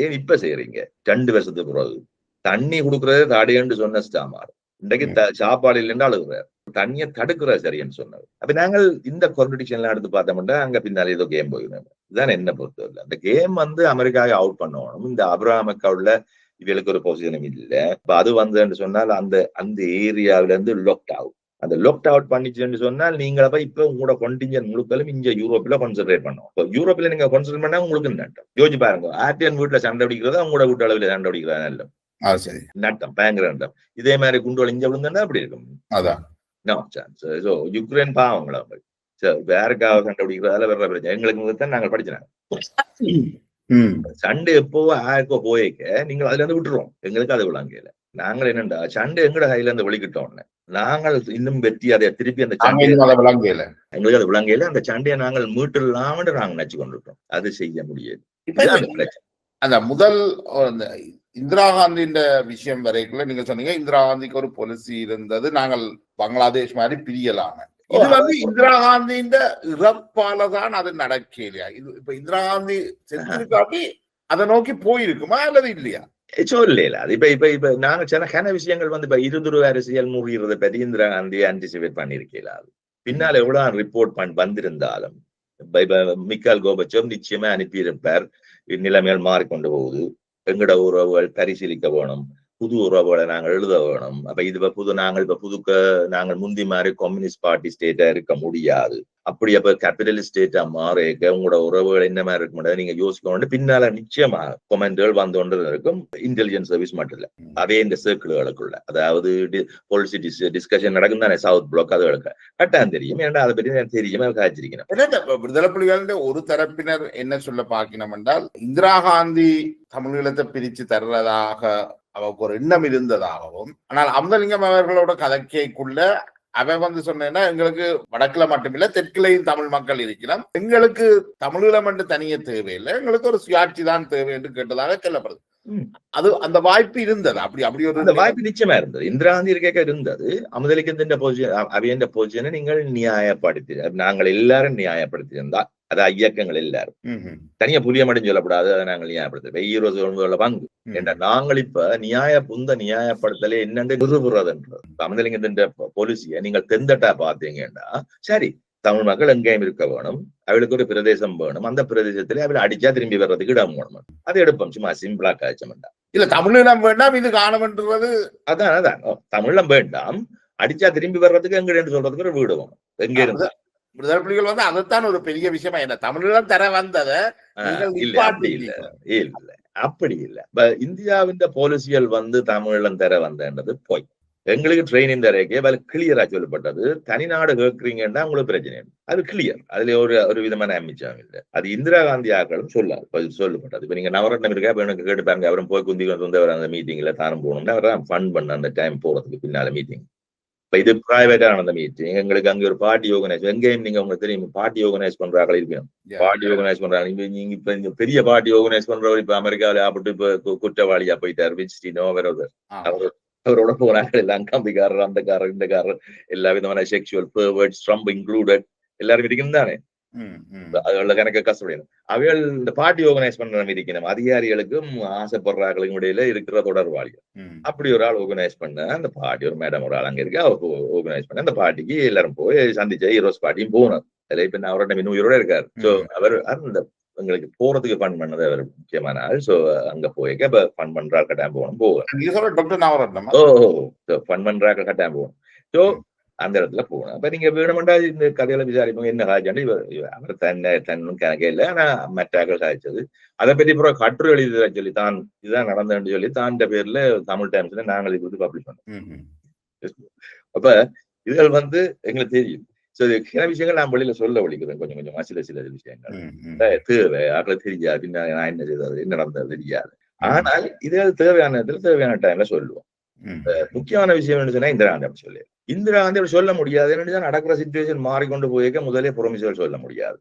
ஏன் இப்ப செய்யறீங்க? 2 வருஷத்துக்கு பிறகு தண்ணி கொடுக்கறது தடையன்னு சொன்ன ஸ்டாமார் இன்றைக்கு சாப்பாடு இல்லைன்னு அழுகுறாரு. தண்ணியை தடுக்கிற சரின்னு சொன்னார். அப்ப நாங்கள் இந்த காம்படிஷன் எல்லாம் எடுத்து பார்த்தோம்னா அங்க பின்னால ஏதோ கேம் போயிருந்தோம். இதுதான் என்ன பொறுத்தவரை அந்த கேம் அமெரிக்காவை அவுட் பண்ணணும். இந்த அப்ரஹாமுக்காவுல இவளுக்கு ஒரு பொசிஷனும் இல்லை. இப்ப அது சொன்னால் அந்த ஏரியாவில இருந்து லாக்ட் அவுட். அந்த லாக்ட் அவுட் பண்ணிச்சுன்னு சொன்னால் நீங்கள இப்ப உங்களோட கொண்டிஞ்சன் முழுக்களும் இங்க யூரோப்ல கான்சென்ட்ரேட் பண்ணும். இப்போ யூரோப்ல நீங்க கான்சென்ட்ரேட் பண்ணா உங்களுக்கு நட்டம். யோசிச்சு பாருங்க, ஆர்டிஎன் வீட்டுல சண்டை பிடிக்கிறதா உங்களோட வீட்டு அளவில் சண்டை பிடிக்கிறதா நல்ல நட்டம், பயங்கர நட்டம். இதே மாதிரி குண்டு இங்க விழுந்தா அப்படி இருக்கும். அதான் யுக்ரைன் பாவங்களா வேறக்காக சண்டை பிடிக்கிறதால வேற பிரச்சனை. எங்களுக்கு நாங்கள் படிச்சினாங்க சண்டை எப்போ யாருக்கோ போயிருக்க நீங்கள் அதுல இருந்து விட்டுருவோம். எங்களுக்கு அது விளங்கையில நாங்கள் என்னண்டா சண்டை எங்கட கையில இருந்து வெளிக்கிட்டோம்னு நாங்கள் இன்னும் வெற்றி அதை திருப்பி அந்த விளங்கையில எங்களுக்கு அது விளங்கையில அந்த சண்டையை நாங்கள் மீட்டுலாமன்னு நாங்கள் நினைச்சு கொண்டிருக்கோம். அது செய்ய முடியாது. அந்த முதல் இந்திரா காந்தியின் விஷயம் வரைக்குள்ள நீங்க சொன்னீங்க இந்திரா காந்திக்கு ஒரு பாலிசி இருந்தது, நாங்கள் பங்களாதேஷ் மாதிரி பிரியலாம. இது இந்திரா காந்தியின் இறப்பால தான் அது நடக்கலையா? இது இப்ப இந்திரா காந்தி செஞ்சிருக்காட்டி அதை நோக்கி போயிருக்குமா அல்லது இல்லையா? சொல்லல. அது இப்ப நாங்க சில விஷயங்கள் இப்ப 20 அரசியல் மூழ்கிறத பற்றி இந்திரா காந்தி ஆன்டிசிபேட் பண்ணிருக்கலாம். பின்னால் எவ்வளவு ரிப்போர்ட் வந்திருந்தாலும் மிக்கால் கோபச்சோவ் நிச்சயமா அனுப்பியிருப்பார். நிலைமைகள் மாறிக்கொண்டு போகுது, எங்கட உறவுகள் பரிசீலிக்க வேணும், புது உறவுகளை நாங்கள் எழுத வேணும். அப்ப இது நாங்கள் புதுக்க நாங்கள் முந்தி மாதிரி கம்யூனிஸ்ட் பார்ட்டி ஸ்டேட்டா இருக்க முடியாது. அப்படி அப்ப கேபிட்டலிஸ்ட் ஸ்டேட்டா மாறிக்க உங்களோட உறவுகள் என்ன மாதிரி இருக்க முடியாது நீங்க யோசிக்கணும். பின்னால நிச்சயமா கொமெண்ட்கள் வந்து கொண்டு இருக்கும். இன்டெலிஜென்ஸ் சர்வீஸ் மட்டும் இல்ல, அதே இந்த சர்க்கிள்களுக்குள்ள, அதாவது பாலிசி டிஸ்கஷன் நடக்கும் தானே சவுத் பிளாக், அதுகளுக்கு கட்டாயம் தெரியும். ஏன்னா அதை பற்றி எனக்கு தெரியும், காய்ச்சிருக்கணும். விடுதலை புலிகளின் ஒரு தரப்பினர் என்ன சொல்ல பார்க்கணும் என்றால், இந்திரா காந்தி தமிழீழத்தை பிரிச்சு தர்றதாக அவருக்கு ஒரு எண்ணம் இருந்ததாகவும், ஆனால் அமுதலிங்கம் அவர்களோட கதைக்குள்ள அவன் வந்து சொன்னா, எங்களுக்கு வடக்குல மட்டுமில்ல தெற்குலையும் தமிழ் மக்கள் இருக்கிறோம், எங்களுக்கு தமிழீழம் என்று தனியே தேவையில்லை, எங்களுக்கு ஒரு சுயாட்சி தான் தேவை என்று கேட்டதாக சொல்லப்படுது. அது அந்த வாய்ப்பு இருந்தது. அப்படி ஒரு வாய்ப்பு நிச்சயமா இருந்தது. இந்திரா காந்தி இருக்க இருந்தது. அமுதலிங்கத்தின் அவையண்ட பொசிஷனை நீங்கள் நியாயப்படுத்தி, நாங்கள் எல்லாரும் நியாயப்படுத்தியிருந்தா, அது இயக்கங்கள் எல்லாரும் தனியா புளிய மட்டும் சொல்லக்கூடாது, அதை நாங்கள் நியாயப்படுத்த ஈரோடு பங்கு என்ற நாங்கள் இப்ப நியாயப்படுத்தலே என்னன்னு நிறுவுறதுன்றது. அமுதலிங்கத்தின் பாலிசியை நீங்கள் தெந்தட்டா பாத்தீங்கன்னா, சரி தமிழ் மக்கள் எங்கேயும் இருக்க வேணும், அவளுக்கு ஒரு பிரதேசம் வேணும், அந்த பிரதேசத்திலே அவளை அடிச்சா திரும்பி வர்றதுக்கு இடம் வேணும், அதை எடுப்போம். சும்மா சிம்பிளா காய்ச்சமெண்டா இல்ல, தமிழீழம் வேண்டாம் இது காணமென்றது. அதான் தமிழம் வேண்டாம், அடிச்சா திரும்பி வர்றதுக்கு எங்க சொல்றதுக்கு ஒரு வீடு வேணும். எங்க இருந்தா விடுதலை புலிகள் வந்து அதைத்தான் ஒரு பெரிய விஷயமா, என்ன தமிழீழம் தர வந்ததை அப்படி இல்ல. இந்தியாவின் பாலிசிகள் வந்து தமிழீழம் தர வந்தது போய் எங்களுக்கு ட்ரெயினிங் தரக்கே கிளியரா சொல்லப்பட்டது. தனிநாடு கேட்கறீங்கன்னா உங்களுக்கு பிரச்சனை, அது கிளியர், அதுல ஒரு விதமான அமிச்சம் இல்லை. அது இந்திரா காந்தி ஆக்களும் சொல்லப்பட்டது. இப்ப நீங்க நவரத்னம் இருக்கா, இப்ப எனக்கு கேட்டு பாருங்க, அவரும் போய் குந்தி வந்தவர் அந்த மீட்டிங்ல தானும் போகணும்னா அவர் ஃபண்ட் பண்ண அந்த டைம் போறதுக்கு பின்னால மீட்டிங். இப்ப இது பிரைவேட்டான அந்த மீட்டிங், எங்களுக்கு அங்க ஒரு பார்ட்டி ஆர்கனைஸ், எங்கேயும் நீங்க உங்களுக்கு தெரியும் பார்ட்டி ஆர்கனைஸ் பண்றாங்க இருக்கணும், பார்ட்டி ஆர்கனைஸ் பண்றாங்க. நீங்க இப்ப இந்த பெரிய பார்ட்டி ஆர்கனைஸ் பண்றவர் இப்ப அமெரிக்காவில ஆப்பிட்டு இப்ப குற்றவாளியா போயிட்டார் வின்ஸ்டீனோ, அவரோட போனார்கள் எல்லாம் கம்பிக்காரர், அந்த காரர், இந்த காரர், எல்லா விதமான செக்ஷுவல் பெர்வர்ட்ஸ், ட்ரம்ப் இன்க்ளூடட், எல்லாரும் இருக்கணும் தானே. அதுல கணக்கு கஷ்டப்படணும். அவைகள் இந்த பார்ட்டி ஆர்கனைஸ் பண்ற இருக்கணும், அதிகாரிகளுக்கும் ஆசைப்படுறாங்களுக்கும் இடையில இருக்கிற தொடர்பாளிகள். அப்படி ஒரு ஆள் ஆர்கனைஸ் பண்ண அந்த பார்ட்டி, ஒரு மேடம் ஒரு ஆள் அங்க இருக்கு, அவருக்கு ஆர்கனைஸ் பண்ண அந்த பார்ட்டிக்கு எல்லாரும் போய் சந்திச்ச ஹீரோஸ் பார்ட்டியும் போனார். அதுல இப்ப அவரோட இன்னும் உயிரோட இருக்காரு. சோ அவர் அந்த எங்களுக்கு போறதுக்கு ஃபண்ட் பண்ணது அவர் முக்கியமான ஆள். சோ அங்க போய்க்க இப்ப ஃபண்ட் பண்றாரு, கட்டாயம் போகணும். ஃபண்ட் பண்றாரு, கட்டாயம் போகணும். சோ அந்த இடத்துல போகணும். அப்ப நீங்க வேணுமெண்டா இந்த கதையில விசாரிப்போம், என்ன காய்ச்சாண்டு அவர் தன்னும் கணக்கே இல்லை. ஆனா மற்றாக்கள் காய்ச்சது அதை பற்றி அப்புறம் கட்டுரை எழுதி சொல்லி தான் இதுதான் நடந்ததுன்னு சொல்லி தான் பேர்ல தமிழ் டைம்ஸ்ல நாங்கள் இது வந்து பப்ளிஷ் பண்ணோம். அப்ப இதுகள் வந்து எங்களுக்கு தெரியும். சில விஷயங்கள் நான் வெளியில சொல்ல வலிக்கிறேன் கொஞ்சம் கொஞ்சமா, சில விஷயங்கள் தேவை ஆக்களை தெரியாது, அப்படின்னா நான் என்ன செய்தது, என்ன நடந்தது தெரியாது. ஆனால் இதுகள் தேவையான இடத்துல தேவையான டைம்ல சொல்லுவோம். முக்கியமான விஷயம் என்ன சொன்னா, இந்திரா காந்தி அப்படி சொல்லு, இந்திரா காந்தி அப்படி சொல்ல முடியாது. என்னதான் நடக்கிற சிச்சுவேஷன் மாறிக்கொண்டு போயிருக்க, முதலே புறமிசல் சொல்ல முடியாது.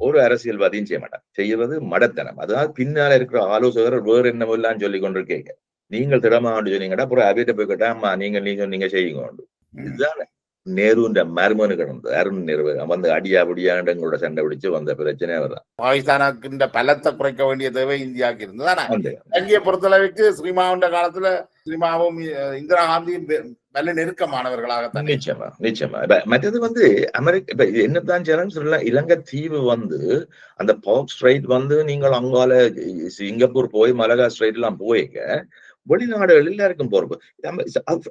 ஒரு அரசியல்வாதியும் செய்ய மாட்டான், செய்வது மடத்தனம். அதாவது பின்னால இருக்கிற ஆலோசகர் வேறு என்ன எல்லாம் சொல்லி கொண்டு கேட்க, நீங்கள் திடமாண்டு சொன்னீங்கடா, அப்புறம் அவையிட்ட போய் கேட்டா, அம்மா நீங்க செய்யுங்க. இதுதான் நேருன்ற மர்மனு கிடந்தது. அருண் நேரு வந்து அடியாபடியாண்டு எங்களோட சண்டை பிடிச்சு வந்த பிரச்சனை அவர்தான். பாகிஸ்தானுக்கு பலத்தை குறைக்க வேண்டிய தேவை இந்தியாவுக்கு இருந்தது. இலங்கையை பொறுத்தளவுக்கு ஸ்ரீமாவுண்ட காலத்துல ஸ்ரீமாவும் இந்திரா காந்தியும் நல்ல நெருக்கமானவர்களாக. நிச்சயமா. மற்றது வந்து அமெரிக்கா இப்ப என்னத்தான் சொல்லலாம், இலங்கை தீவு வந்து அந்த பாக் ஸ்ட்ரைட் வந்து நீங்கள் அங்கால சிங்கப்பூர் போய் மலகா ஸ்ட்ரைட் எல்லாம் போய்க்க வெளிநாடுகள் எல்லாருக்கும் பொறுப்பு.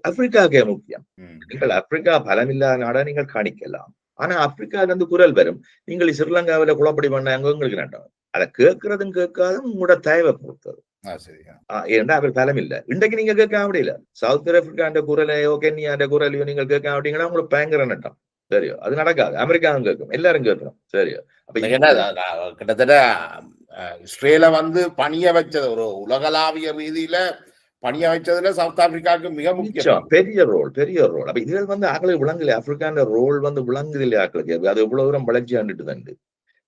ஆப்பிரிக்காவுக்கே முக்கியம். நீங்கள் ஆப்பிரிக்கா பலமில்லாத நாடா நீங்கள் கணிக்கலாம். ஆனா ஆப்பிரிக்கால இருந்து குரல் வரும், நீங்கள் ஸ்ரீலங்காவில குழப்படி பண்ண உங்களுக்கு நட்டம், அதை கேட்கறதும் கேட்காதும் உங்களோட தேவை பொறுத்தது. ஏன்னா அவர் பலம் இல்ல. இன்றைக்கு நீங்க கேட்க முடியல, சவுத் ஆப்பிரிக்காண்ட குரலையோ கென்யாண்ட குரலையோ நீங்கள் கேட்க அப்படிங்கன்னா உங்களுக்கு பயங்கர நட்டம். சரியோ, அது நடக்காது. அமெரிக்காவும் கேட்கும், எல்லாரும் கேட்கிறோம். சரியோ, அப்ப கிட்டத்தட்ட இஸ்ரேல வந்து பணிய வச்சது ஒரு உலகளாவிய ரீதியில பணிய வச்சதுல சவுத் ஆப்பிரிக்காவுக்கு மிக முக்கியம், பெரிய ரோல். அப்ப இதுல வந்து ஆக்களுக்கு விளங்கல, ஆப்பிரிக்கான ரோல் வந்து விளங்குது இல்லையா ஆக்களுக்கு, அது எவ்வளவு தூரம் வளர்ச்சி ஆண்டுட்டு தண்டு.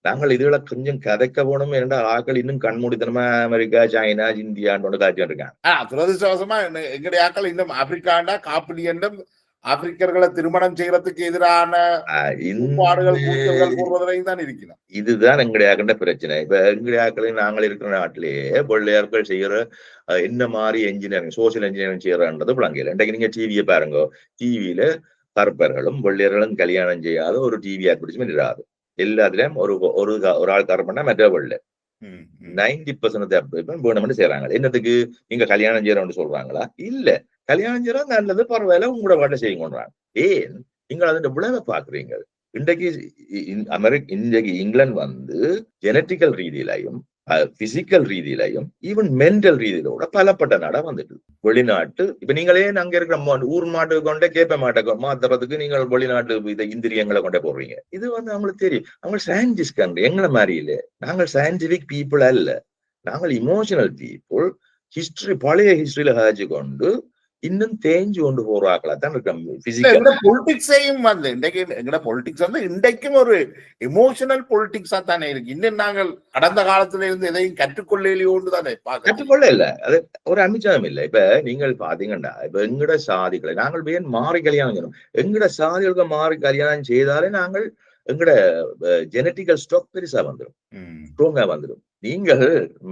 நாங்கள் இதுல கொஞ்சம் கதைக்க போனோம் என்றால் ஆக்கள் இன்னும் கண்மூடித்தனமா அமெரிக்கா, சைனா, இந்தியான்னு காய்ச்சி இருக்காங்க. துரதிருஷ்டவசமா எங்களுடைய ஆக்கள் இன்னும் ஆப்பிரிக்காண்டா காப்பிடி என்றும் ஆப்பிரிக்கர்களை திருமணம் செய்யறதுக்கு எதிரான தான் இருக்கிறோம். இதுதான் எங்களுடைய பிரச்சனை. இப்ப எங்களுடைய நாங்கள் இருக்கிற நாட்டிலேயே பிள்ளையார்கள் செய்யற என்ன மாதிரி என்ஜினியரிங், சோசியல் என்ஜினியரிங் செய்யறன்றது விளங்கல. இன்றைக்கு நீங்க டிவியை பாருங்க, டிவியில கருப்பர்களும் வெள்ளையர்களும் கல்யாணம் செய்யாத ஒரு டிவி அட்வர்டைஸ்மெண்ட் இராது. எல்லாத்துலயும் ஒரு ஆள் கருப்பண்ணா மற்ற வெள்ளை, 90% வேணும்னு செய்யறாங்க. என்னத்துக்கு? நீங்க கல்யாணம் செய்யறோம்னு சொல்றாங்களா? இல்ல, கல்யாணம் செய்யற நல்லது, பரவாயில்ல, உங்களோட வாட்டை செய்யுங்கன்றாங்க. ஏன் நீங்கள் அதோட விளைவை பாக்குறீங்க? இன்றைக்கு இன்றைக்கு இங்கிலாந்து வந்து ஜெனட்டிக்கல் ரீதியிலையும் பிசிக்கல் ரீதியிலையும் ஈவன் மென்டல் ரீதியிலோட பலப்பட்ட நாடா வந்துட்டு வெளிநாட்டு. இப்ப நீங்களே அங்க இருக்கிற ஊர் மாட்டு கொண்டே கேட்ப மாட்டை மாத்துறதுக்கு நீங்கள் வெளிநாட்டு இதை இந்திரியங்களை கொண்டே போடுறீங்க. இது வந்து அவங்களுக்கு தெரியும். அவங்க சயின்டிஸ்ட் கண்டு எங்களை மாதிரி இல்லை. நாங்கள் சயின்டிபிக் பீப்புள் அல்ல, நாங்கள் இமோஷனல் பீப்புள். ஹிஸ்டரி, பழைய ஹிஸ்டரியில காய்ச்சி கொண்டு இன்னும் தேஞ்சு கொண்டு போறாங்களா தான் பொலிட்டிக்ஸையும் வந்து இன்றைக்கு எங்கட பொலிட்டிக்ஸ் வந்து இன்றைக்கும் ஒரு எமோஷனல் பொலிட்டிக்ஸா தானே இருக்கு. இன்னும் நாங்கள் கடந்த காலத்துல இருந்து எதையும் கற்றுக்கொள்ளையிலோன்னு தானே கற்றுக்கொள்ள இல்ல. அது ஒரு அமிச்சாரம் இல்லை. இப்ப நீங்கள் பாத்தீங்கன்னா, இப்ப எங்கட சாதிகளை நாங்கள் ஏன் மாறி கல்யாணம் செய்யணும்? எங்கட சாதிகளுக்கு மாறி கல்யாணம் செய்தாலே நாங்கள் எங்கட ஜெனட்டிக்கல் ஸ்டாக் பெருசா வந்துடும், ஸ்ட்ராங்கா வந்துடும். நீங்கள்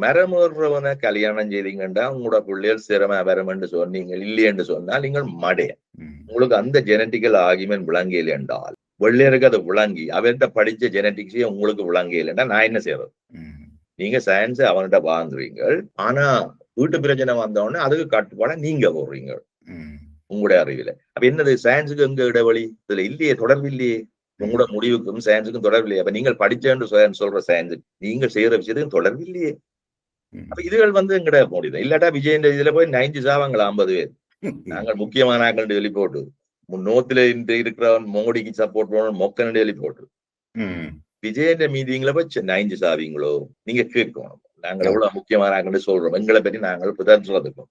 மரமுறவனை கல்யாணம் செய்தீங்கன்னா உங்களோட பிள்ளைகள் சிரம வரமென்று சொன்னீங்க இல்லையென்று சொன்னால் நீங்கள் மடைய. உங்களுக்கு அந்த ஜெனட்டிக்கல் ஆர்கியூமெண்ட் விளங்கியல் என்றால் வெள்ளையருக்கு அதை விளங்கி அவர்கிட்ட படிச்ச ஜெனட்டிக்ஸே உங்களுக்கு விளங்கியல்னா நான் என்ன செய்யறது? நீங்க சயின்ஸ் அவன்கிட்ட வாங்குறீங்க, ஆனா வீட்டு பிரச்சனை வந்தோடனே அதுக்கு கட்டுப்பாட நீங்க போடுறீங்க உங்களுடைய அறிவில. அப்ப என்னது சயின்ஸுக்கு எங்க இடைவெளி? இதுல இல்லையே, தொடர்பு இல்லையே. உங்களோட முடிவுக்கும் சயின்ஸுக்கும் தொடர்பு இல்லையே. அப்ப நீங்கள் படிச்சேன்னு சொல்ற சயின்ஸ் நீங்கள் செய்யற விஷயத்துக்கும் தொடர்பு இல்லையே. அப்ப இதுகள் வந்து எங்கட முடியுது. இல்லாட்டா விஜய் இதுல போய் 90 சாவாங்களா 50 பேர். நாங்கள் முக்கியமான ஆக்கள் டெலி போட்டு நோத்துல இருக்கிறவன் மோடிக்கு சப்போர்ட் பண்ணணும் மொக்கன் டெலி போட்டு விஜயன்ற மீட்டிங்ல போய் 90 சாவீங்களோ? நீங்க கேட்கணும். நாங்கள் எவ்வளவு முக்கியமான ஆக்கள் சொல்றோம். எங்களை பற்றி நாங்கள் புதன்றதுக்கும்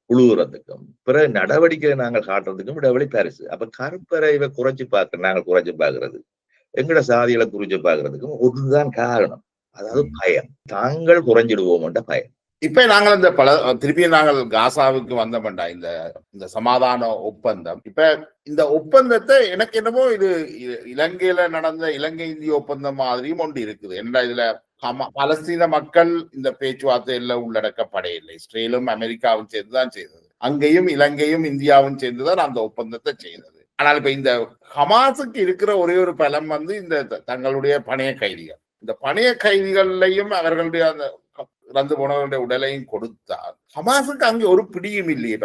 குழுவுறதுக்கும் பிறகு நடவடிக்கை நாங்கள் காட்டுறதுக்கும் இடைவெளி பெருசு. அப்ப கருப்பறைவை குறைச்சு பார்க்க நாங்கள் குறைச்சு பார்க்கறது, எங்கட சாதிகளை குறிச்சு பார்க்கறதுக்கும் ஒன்றுதான் காரணம். அதாவது பயம். தாங்கள் குறைஞ்சிடுவோம்ன்ற பயம். இப்ப நாங்கள் இந்த திருப்பி நாங்கள் காசாவுக்கு வந்தோம்டா. இந்த சமாதான ஒப்பந்தம், இப்ப இந்த ஒப்பந்தத்தை எனக்கு என்னமோ இது இலங்கையில நடந்த இலங்கை இந்திய ஒப்பந்தம் மாதிரியும் ஒன்று இருக்குது. என்ன இதுல பலஸ்தீன மக்கள் இந்த பேச்சுவார்த்தையில உள்ளடக்கப்படையில்லை. இஸ்ரேலும் அமெரிக்காவும் சேர்ந்துதான் செய்தது. அங்கேயும் இலங்கையும் இந்தியாவும் சேர்ந்துதான் அந்த ஒப்பந்தத்தை செய்தது. ஆனால் இப்ப இந்த ஹமாஸுக்கு இருக்கிற ஒரே ஒரு பலம் வந்து இந்த தங்களுடைய பணைய கைதிகள். இந்த பணைய கைதிகள்லையும் அவர்களுடைய அந்த இறந்து போனவர்களுடைய உடலையும் கொடுத்தால் ஹமாஸுக்கு அங்கே ஒரு பிடியும் இல்லையே.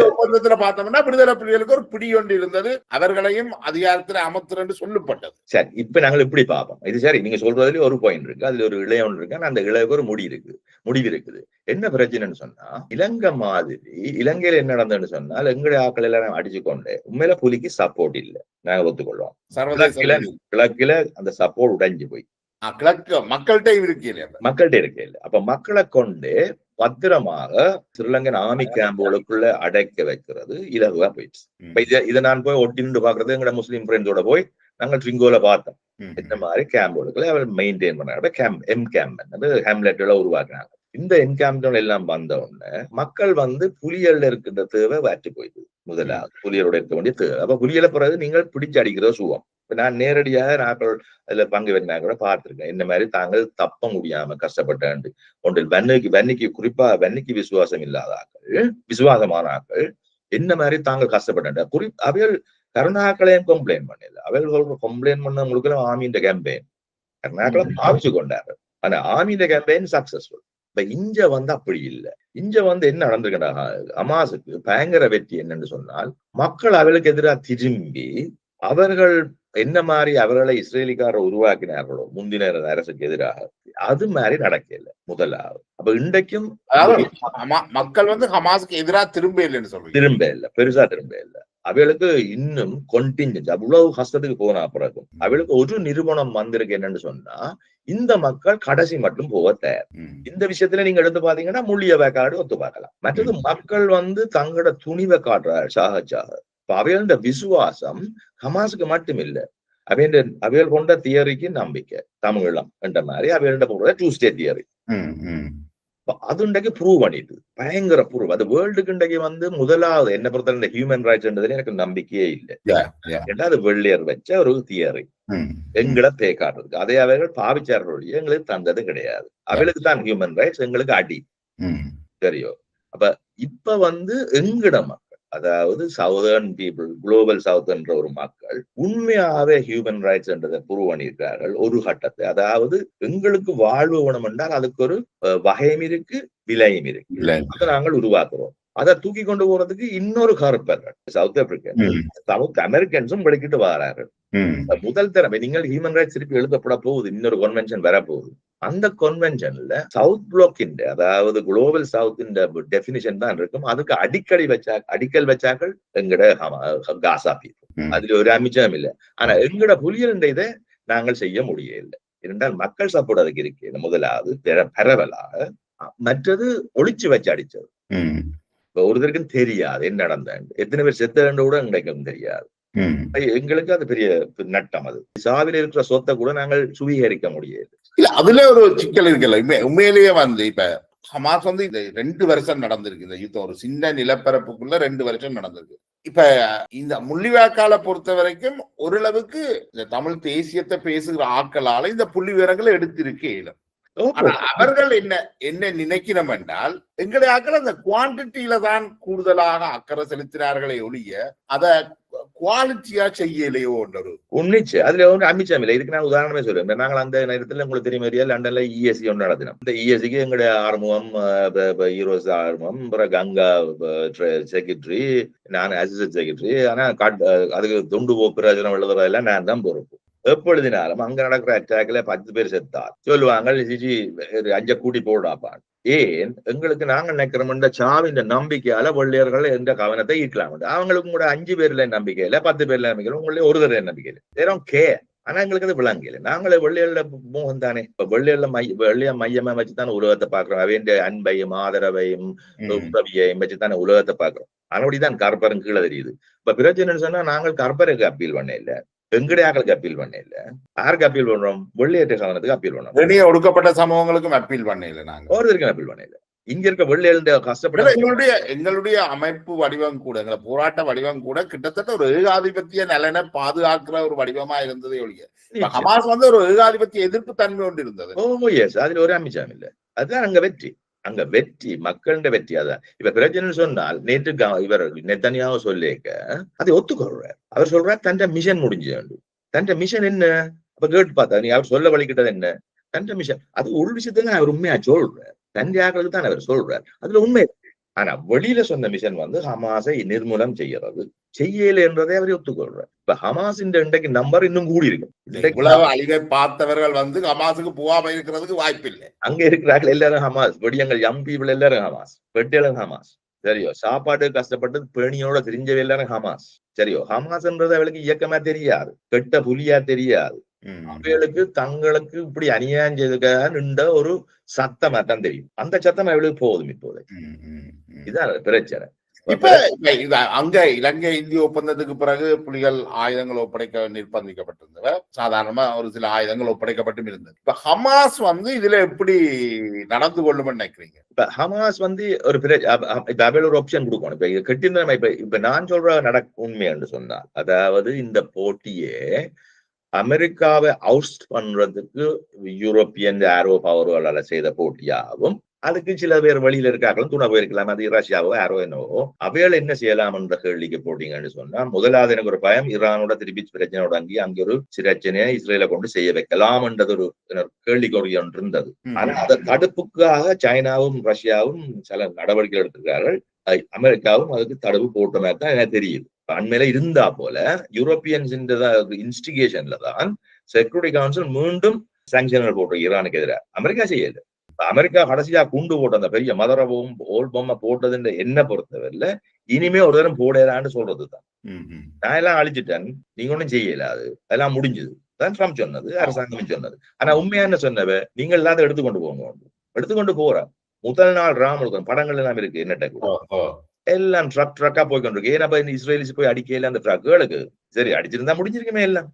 ஒப்பந்தத்துல பார்த்தோம்னா விடுதலை புலிகளுக்கு ஒரு பிடி ஒன்று இருந்தது, அவர்களையும் அதிகாரத்துல அமர்த்துறன்னு சொல்லப்பட்டது. சரி, இப்ப நாங்கள் இப்படி பார்ப்போம். இது சரி, நீங்க சொல்றதுல ஒரு பாயிண்ட் இருக்கு, அதுல ஒரு இளைய ஒன்று இருக்கு. அந்த இளையக்கு ஒரு முடிவு இருக்குது. என்ன பிரச்சனைன்னு சொன்னா, இலங்கை மாதிரி இலங்கையில என்ன நடந்ததுன்னு சொன்னால் எங்களுடைய ஆக்கள் எல்லாம் அடிச்சு கொண்டு உண்மையில புலிக்கு சப்போர்ட் இல்லை, நாங்க ஒத்துக்கொள்வோம். கிழக்கில அந்த சப்போர்ட் உடைஞ்சு போய் மக்கள்கிட்ட இருக்கே. அப்ப மக்களை கொண்டு பத்திரமாக ஸ்ரீலங்கன் ஆர்மி கேம்புகளுக்குள்ள அடைக்க வைக்கிறது இலகுவா போயிடுச்சு. இப்ப இதை நான் போய் ஒட்டின்னு பாக்குறது எங்களோட முஸ்லீம் ஃப்ரெண்ட்ஸோட போய் நாங்கள் ட்ரிங்கோல பார்த்தோம். இந்த மாதிரி கேம்புகளுக்குள்ள அவர் மெயின்டைன் பண்ணாங்க. ஹேம்லெட்ல உருவாக்குனாங்க. இந்த என்கேம்ப்கள் எல்லாம் வந்த உடனே மக்கள் வந்து புலியல்ல இருக்கின்ற தேவை வாற்றி போயிடுது. முதலாவது புலியலோட இருக்க வேண்டிய தேவை. அப்ப புலியலை பிறகு நீங்கள் பிடிச்சு அடிக்கிற சுகம். இப்ப நான் நேரடியாக நாங்கள் அதுல பங்கு பெற்றா கூட பார்த்திருக்கேன். இந்த மாதிரி தாங்கள் தப்ப முடியாம கஷ்டப்பட்டாண்டு ஒன்றில் வன்னிக்கு குறிப்பா வன்னிக்கு விசுவாசம் இல்லாத ஆக்கள், விசுவாசமான ஆக்கள் என்ன மாதிரி தாங்கள் கஷ்டப்பட்டாண்ட அவைகள் கருணாக்களையும் கம்ப்ளைண்ட் பண்ணல. அவைகள் கம்ப்ளைண்ட் பண்ண முழுக்க ஆர்மியின் கேம்பெயின் கருணாக்களை பாவிச்சு கொண்டாரு. ஆனா ஆர்மியின் கேம்பெயின் சக்சஸ்ஃபுல். இப்ப இஞ்ச வந்து அப்படி இல்லை. இஞ்ச வந்து என்ன நடந்திருக்கா, ஹமாஸுக்கு பயங்கர வெற்றி என்னன்னு சொன்னால், மக்கள் அவளுக்கு எதிராக திரும்பி அவர்கள் என்ன மாதிரி அவர்களை இஸ்ரேலிக்காரர் உருவாக்கினார்களோ முந்தின அரசுக்கு எதிராக, அது மாதிரி நடக்கல முதலாவது. அப்ப இன்றைக்கும் மக்கள் வந்து ஹமாஸுக்கு எதிராக திரும்ப இல்லை, பெருசா திரும்ப இல்லை. அவளுக்கு இன்னும் கொண்டிஞ்சன்ஸ் அவ்வளவு கஷ்டத்துக்கு போனா பிறகும் அவளுக்கு ஒரு நிறுவனம் வந்திருக்கு என்னன்னு சொன்னா, இந்த மக்கள் கடைசி மட்டும் போக தயார். இந்த விஷயத்துல நீங்க எடுத்து பாத்தீங்கன்னா முள்ளிய வேக்காடு ஒத்து பார்க்கலாம். மற்றது மக்கள் வந்து தங்களோட துணிவை காட்டுறாரு சாக. அவையோட விசுவாசம் ஹமாஸுக்கு மட்டும் இல்ல, அவைகள் கொண்ட தியரிக்கு நம்பிக்கை தமிழம் என்ற மாதிரி அவையோட போடுற 2 ஸ்டேட் தியரி. அது இன்றைக்கு ப்ரூவ் பண்ணிட்டு பயங்கர ப்ரூவ். அது வேர்ல்டுக்கு இன்றைக்கு வந்து முதலாவது என்ன பொறுத்த இந்த ஹியூமன் ரைட்ஸ் எனக்கு நம்பிக்கையே இல்லை. ஏன்னா அது வெள்ளையர் வச்ச ஒரு தியரி எங்களை பேக்காடுறதுக்கு. அதை அவர்கள் பாவிச்சார்கள், எங்களுக்கு தந்தது கிடையாது. அவளுக்கு தான் ஹியூமன் ரைட்ஸ், எங்களுக்கு அடி தெரியும். அப்ப இப்ப வந்து எங்கட மக்கள் அதாவது சவுதர்ன் பீப்புள், குளோபல் சவுத் என்ற ஒரு மக்கள் உண்மையாவே ஹியூமன் ரைட்ஸ் என்றதை ப்ரூவ் பண்ணியிருக்கிறார்கள் ஒரு கட்டத்தை. அதாவது எங்களுக்கு வாழ்வு வேணும் என்றால் அதுக்கு ஒரு வகையும் இருக்கு, விலையும் இருக்கு. அதை நாங்கள் உருவாக்குறோம். அதை தூக்கி கொண்டு போறதுக்கு இன்னொரு கருப்பர்கள் சவுத் ஆப்பிரிக்கன், சவுத் அமெரிக்கன்ஸும் வெளிக்கிட்டு வரார்கள். முதல் தடவை நீங்கள் ஹியூமன் ரைட்ஸ் திருப்பி எழுதப்பட போகுது, இன்னொரு கன்வென்ஷன் வரப்போகுது. அந்த கன்வென்ஷன்ல சவுத் பிளாக் அதாவது குளோபல் சவுத் டெபினிஷன் தான் இருக்கும். அதுக்கு அடிக்கல் வச்சாக்கள் எங்கட காசா பீப்புள். அதுல ஒரு அமிச்சம் இல்லை. ஆனா எங்கட புலிகள் இதை நாங்கள் செய்ய முடியல. இரண்டால் மக்கள் சப்போர்ட் அதுக்கு இருக்கு. முதலாவது பரவலாக, மற்றது ஒளிச்சு வச்சு அடிச்சது. ஒருத்தருக்கும் தெரியாது என்ன நடந்தாண்டு, எத்தனை பேர் செத்தண்டு கூட எங்களுக்கும் தெரியாது. எங்களுக்கு அது பெரிய நட்டம். அது சாவில இருக்கிற சொத்தை கூட நாங்கள் சுவீகரிக்க முடியாது. இல்ல அதுல ஒரு சிக்கல் இருக்குல்ல. உண்மையிலேயே இப்ப ஹமாஸ் இந்த 2 வருஷம் நடந்திருக்கு. இந்த யுத்தம் ஒரு சின்ன நிலப்பரப்புக்குள்ள 2 வருஷம் நடந்திருக்கு. இப்ப இந்த முள்ளிவாய்க்காலை பொறுத்த வரைக்கும் ஓரளவுக்கு இந்த தமிழ் தேசியத்தை பேசுகிற ஆட்களால இந்த புள்ளி விவரங்களை எடுத்திருக்கே இல்லை. அவர்கள் என்ன நினைக்கணும் என்றால், எங்களுடைய ஆக்கள் அந்த குவான்டிட்டியில தான் கூடுதலாக அக்கறை செலுத்தினார்களே ஒழிய அத குவாலிட்டியா செய்யலையோ ஒன்று உன்னிச்சு. அதுல ஒன்று அமிச்சம் இல்லை. இதுக்கு நான் உதாரணமே சொல்றேன். நாங்கள் அந்த நேரத்துல உங்களுக்கு தெரியும், லண்டன்ல இஎஸ்சி ஒன்று நடத்தினோம். இந்த இஎஸ்சிக்கு எங்களுடைய ஆர்முகம், ஈரோஸ் ஆர்முகம், கங்கா செக்ரட்டரி, நான் அசிஸ்டன்ட் செக்ரட்டரி. ஆனா அதுக்கு தொண்டு பிரயோஜனம் எழுதுறதெல்லாம் நான் தான் பொறுப்பு. எப்பொழுதினாலும் அங்க நடக்கிற அட்டாக்ல 10 பேர் செத்தார் சொல்லுவாங்க, சிஜி 5 கூட்டி போடாப்பான். ஏன் எங்களுக்கு நாங்கள் நினைக்கிறோம் சாவின் நம்பிக்கையால வெள்ளையர்கள் எந்த கவனத்தை ஈர்க்கலாம். அவங்களுக்கும் கூட 5 பேர்ல நம்பிக்கையில, 10 பேர்ல நம்பிக்கையில, உங்களே ஒரு தடவை நம்பிக்கையில கே. ஆனா எங்களுக்கு அது விளங்கல. நாங்களே வெள்ளையர்ல மோகம் தானே. இப்ப வெள்ளைய மையமா வச்சுதானே உலகத்தை பாக்குறோம். அவைய அன்பையும் ஆதரவையும் உதவியையும் வச்சுதானே உலகத்தை பாக்குறோம். அப்படிதான் கற்பரும் கீழே தெரியுது. இப்ப பிரச்சனை சொன்னா நாங்கள் கற்பருக்கு அப்பீல் பண்ண இல்ல, எங்கடையாக்களுக்கு அப்பீல் பண்ண இல்ல. யாருக்கு அப்பீல் பண்றோம்? வெள்ளையற்ற சாதனத்துக்கு அப்பீல் பண்றோம். ஒடுக்கப்பட்ட சமூகங்களுக்கும் அப்பீல் பண்ண இல்ல. நாங்க ஒருத்தருக்கும் அப்பீல் பண்ண இல்ல. இங்க இருக்க வெள்ளையர்ந்த கஷ்டப்பட எங்களுடைய அமைப்பு வடிவம் கூட, எங்களை போராட்ட வடிவம் கூட கிட்டத்தட்ட ஒரு ஏகாதிபத்திய நலனை பாதுகாக்கிற ஒரு வடிவமா இருந்ததே ஒழிய ஹமாஸ் ஒரு ஏகாதிபத்திய எதிர்ப்பு தன்மை கொண்டு இருந்தது. அதுல ஒரு அமிச்சம் இல்ல. அதுதான் அங்க வெற்றி. அங்க வெற்றி மக்கள வெற்றி. அதான் இப்ப பிரச்சனை சொன்னால், நேற்று இவர் நெத்தனியாக சொல்லிக்க அதை ஒத்துக்கொள்றார். அவர் சொல்றார் தன் மிஷன் முடிஞ்சு. தன் மிஷன் என்ன? அப்ப கேட்டு பார்த்தா நீ அவர் சொல்ல வழிகிட்டது என்ன? தன் மிஷன் அது ஒரு விஷயத்துல அவர் உண்மையா சொல்றார். தன் ஆக்களுக்கு தான் அவர் சொல்றார். அதுல உண்மை. ஆனா வெளியில சொன்ன மிஷன் ஹமாஸை நிர்மூலம் செய்யறது. செய்யல என்றதை அவர் ஒத்துக்கொள்றார். இப்ப ஹமாஸ் இன்றைக்கு நம்பர் இன்னும் கூடி இருக்கு. அழிவை பார்த்தவர்கள் ஹமாஸுக்கு போகாம இருக்கிறதுக்கு வாய்ப்பு இல்லை. அங்க இருக்கிறார்கள் எல்லாரும் ஹமாஸ். வெடியங்கள் யங் பீப்புள் எல்லாரும் ஹமாஸ். வெட்டியாளர் ஹமாஸ். சரியோ, சாப்பாடு கஷ்டப்பட்டு பேணியோட தெரிஞ்சவே எல்லாரும் ஹமாஸ். சரியோ, ஹமாஸ்ன்றது அவளுக்கு இயக்கமா தெரியாது, கெட்ட புலியா தெரியாது. அவளுக்கு தங்களுக்கு இப்படி அநியாயம் செய்துக்காக நின்ற ஒரு சத்தமா தான் தெரியும். அந்த சத்தம் அவளுக்கு போதும். இப்போது இதுதான் பிரச்சனை. இப்ப அங்க இலங்கை இந்திய ஒப்பந்தத்துக்கு பிறகு புலிகள் ஆயுதங்கள் ஒப்படைக்க நிர்பந்திக்கப்பட்டிருந்தவ. சாதாரணமா ஒரு சில ஆயுதங்கள் ஒப்படைக்கப்பட்டும் இருந்தது. இப்ப ஹமாஸ் இதுல எப்படி நடந்து கொள்ளும் நினைக்கிறீங்க? இப்ப ஹமாஸ் ஒரு இப்ப அவையில ஒரு ஆப்ஷன் கொடுக்கணும். இப்ப இது கட்டியிருந்த இப்ப நான் சொல்ற உண்மை என்று சொன்னால், அதாவது இந்த போட்டியே அமெரிக்காவை அவுட் பண்றதுக்கு யூரோப்பியன் ஆரோ பவர்களால செய்த போட்டியாகவும், அதுக்கு சில பேர் வழியில இருக்காங்களும் துணை போயிருக்கலாம். அது ரஷ்யாவோ யாரோ என்னவோ அவையால என்ன செய்யலாம் என்ற கேள்விக்கு போட்டீங்கன்னு சொன்னா, முதலாவது எனக்கு ஒரு பயம், ஈரானோட திருப்பி பிரச்சனை தொடங்கி அங்கே ஒரு பிரச்சனையை இஸ்ரேல கொண்டு செய்ய வைக்கலாம் என்றது ஒரு கேள்விக்குறி ஒன்று இருந்தது. ஆனா அதை தடுப்புக்காக சைனாவும் ரஷ்யாவும் சில நடவடிக்கை எடுத்திருக்கார்கள். அமெரிக்காவும் அதுக்கு தடுப்பு போட்ட மாதிரி தான் எனக்கு தெரியுது. அண்மையில இருந்தா போல யூரோப்பியன்ஸ் இன்ஸ்டிகேஷன்ல தான் செக்யூரிட்டி கவுன்சில் மீண்டும் சாங்ஷன்கள் போட்டோம் ஈரானுக்கு எதிராக. அமெரிக்கா செய்யல. அமெரிக்கா கடைசியா குண்டு போட்ட அந்த பெரிய மதரவும் ஓல் பொம்மை போட்டதுன்ற என்ன பொறுத்தவரையில இனிமே ஒரு தரம் போடலான்னு சொல்றதுதான். நான் எல்லாம் அழிச்சிட்டேன், நீங்க ஒன்னும் செய்யல, அதெல்லாம் முடிஞ்சது தான் ட்ரம்ப் சொன்னது, அரசாங்கம் சொன்னது. ஆனா உண்மையா என்ன சொன்னவ, நீங்க எல்லாத்தையும் எடுத்துக்கொண்டு போங்க. எடுத்துக்கொண்டு போற முதல் நாள் ராமலுக்கு படங்கள் எல்லாம் இருக்கு, என்னட்ட எல்லாம் ட்ரக்கா போய் கொண்டிருக்கு. ஏன்னா இந்த இஸ்ரேலிஸ் போய் அடிக்கல அந்த ட்ரக்குகளுக்கு. சரி, அடிச்சிருந்தா முடிஞ்சிருக்குமே எல்லாம்.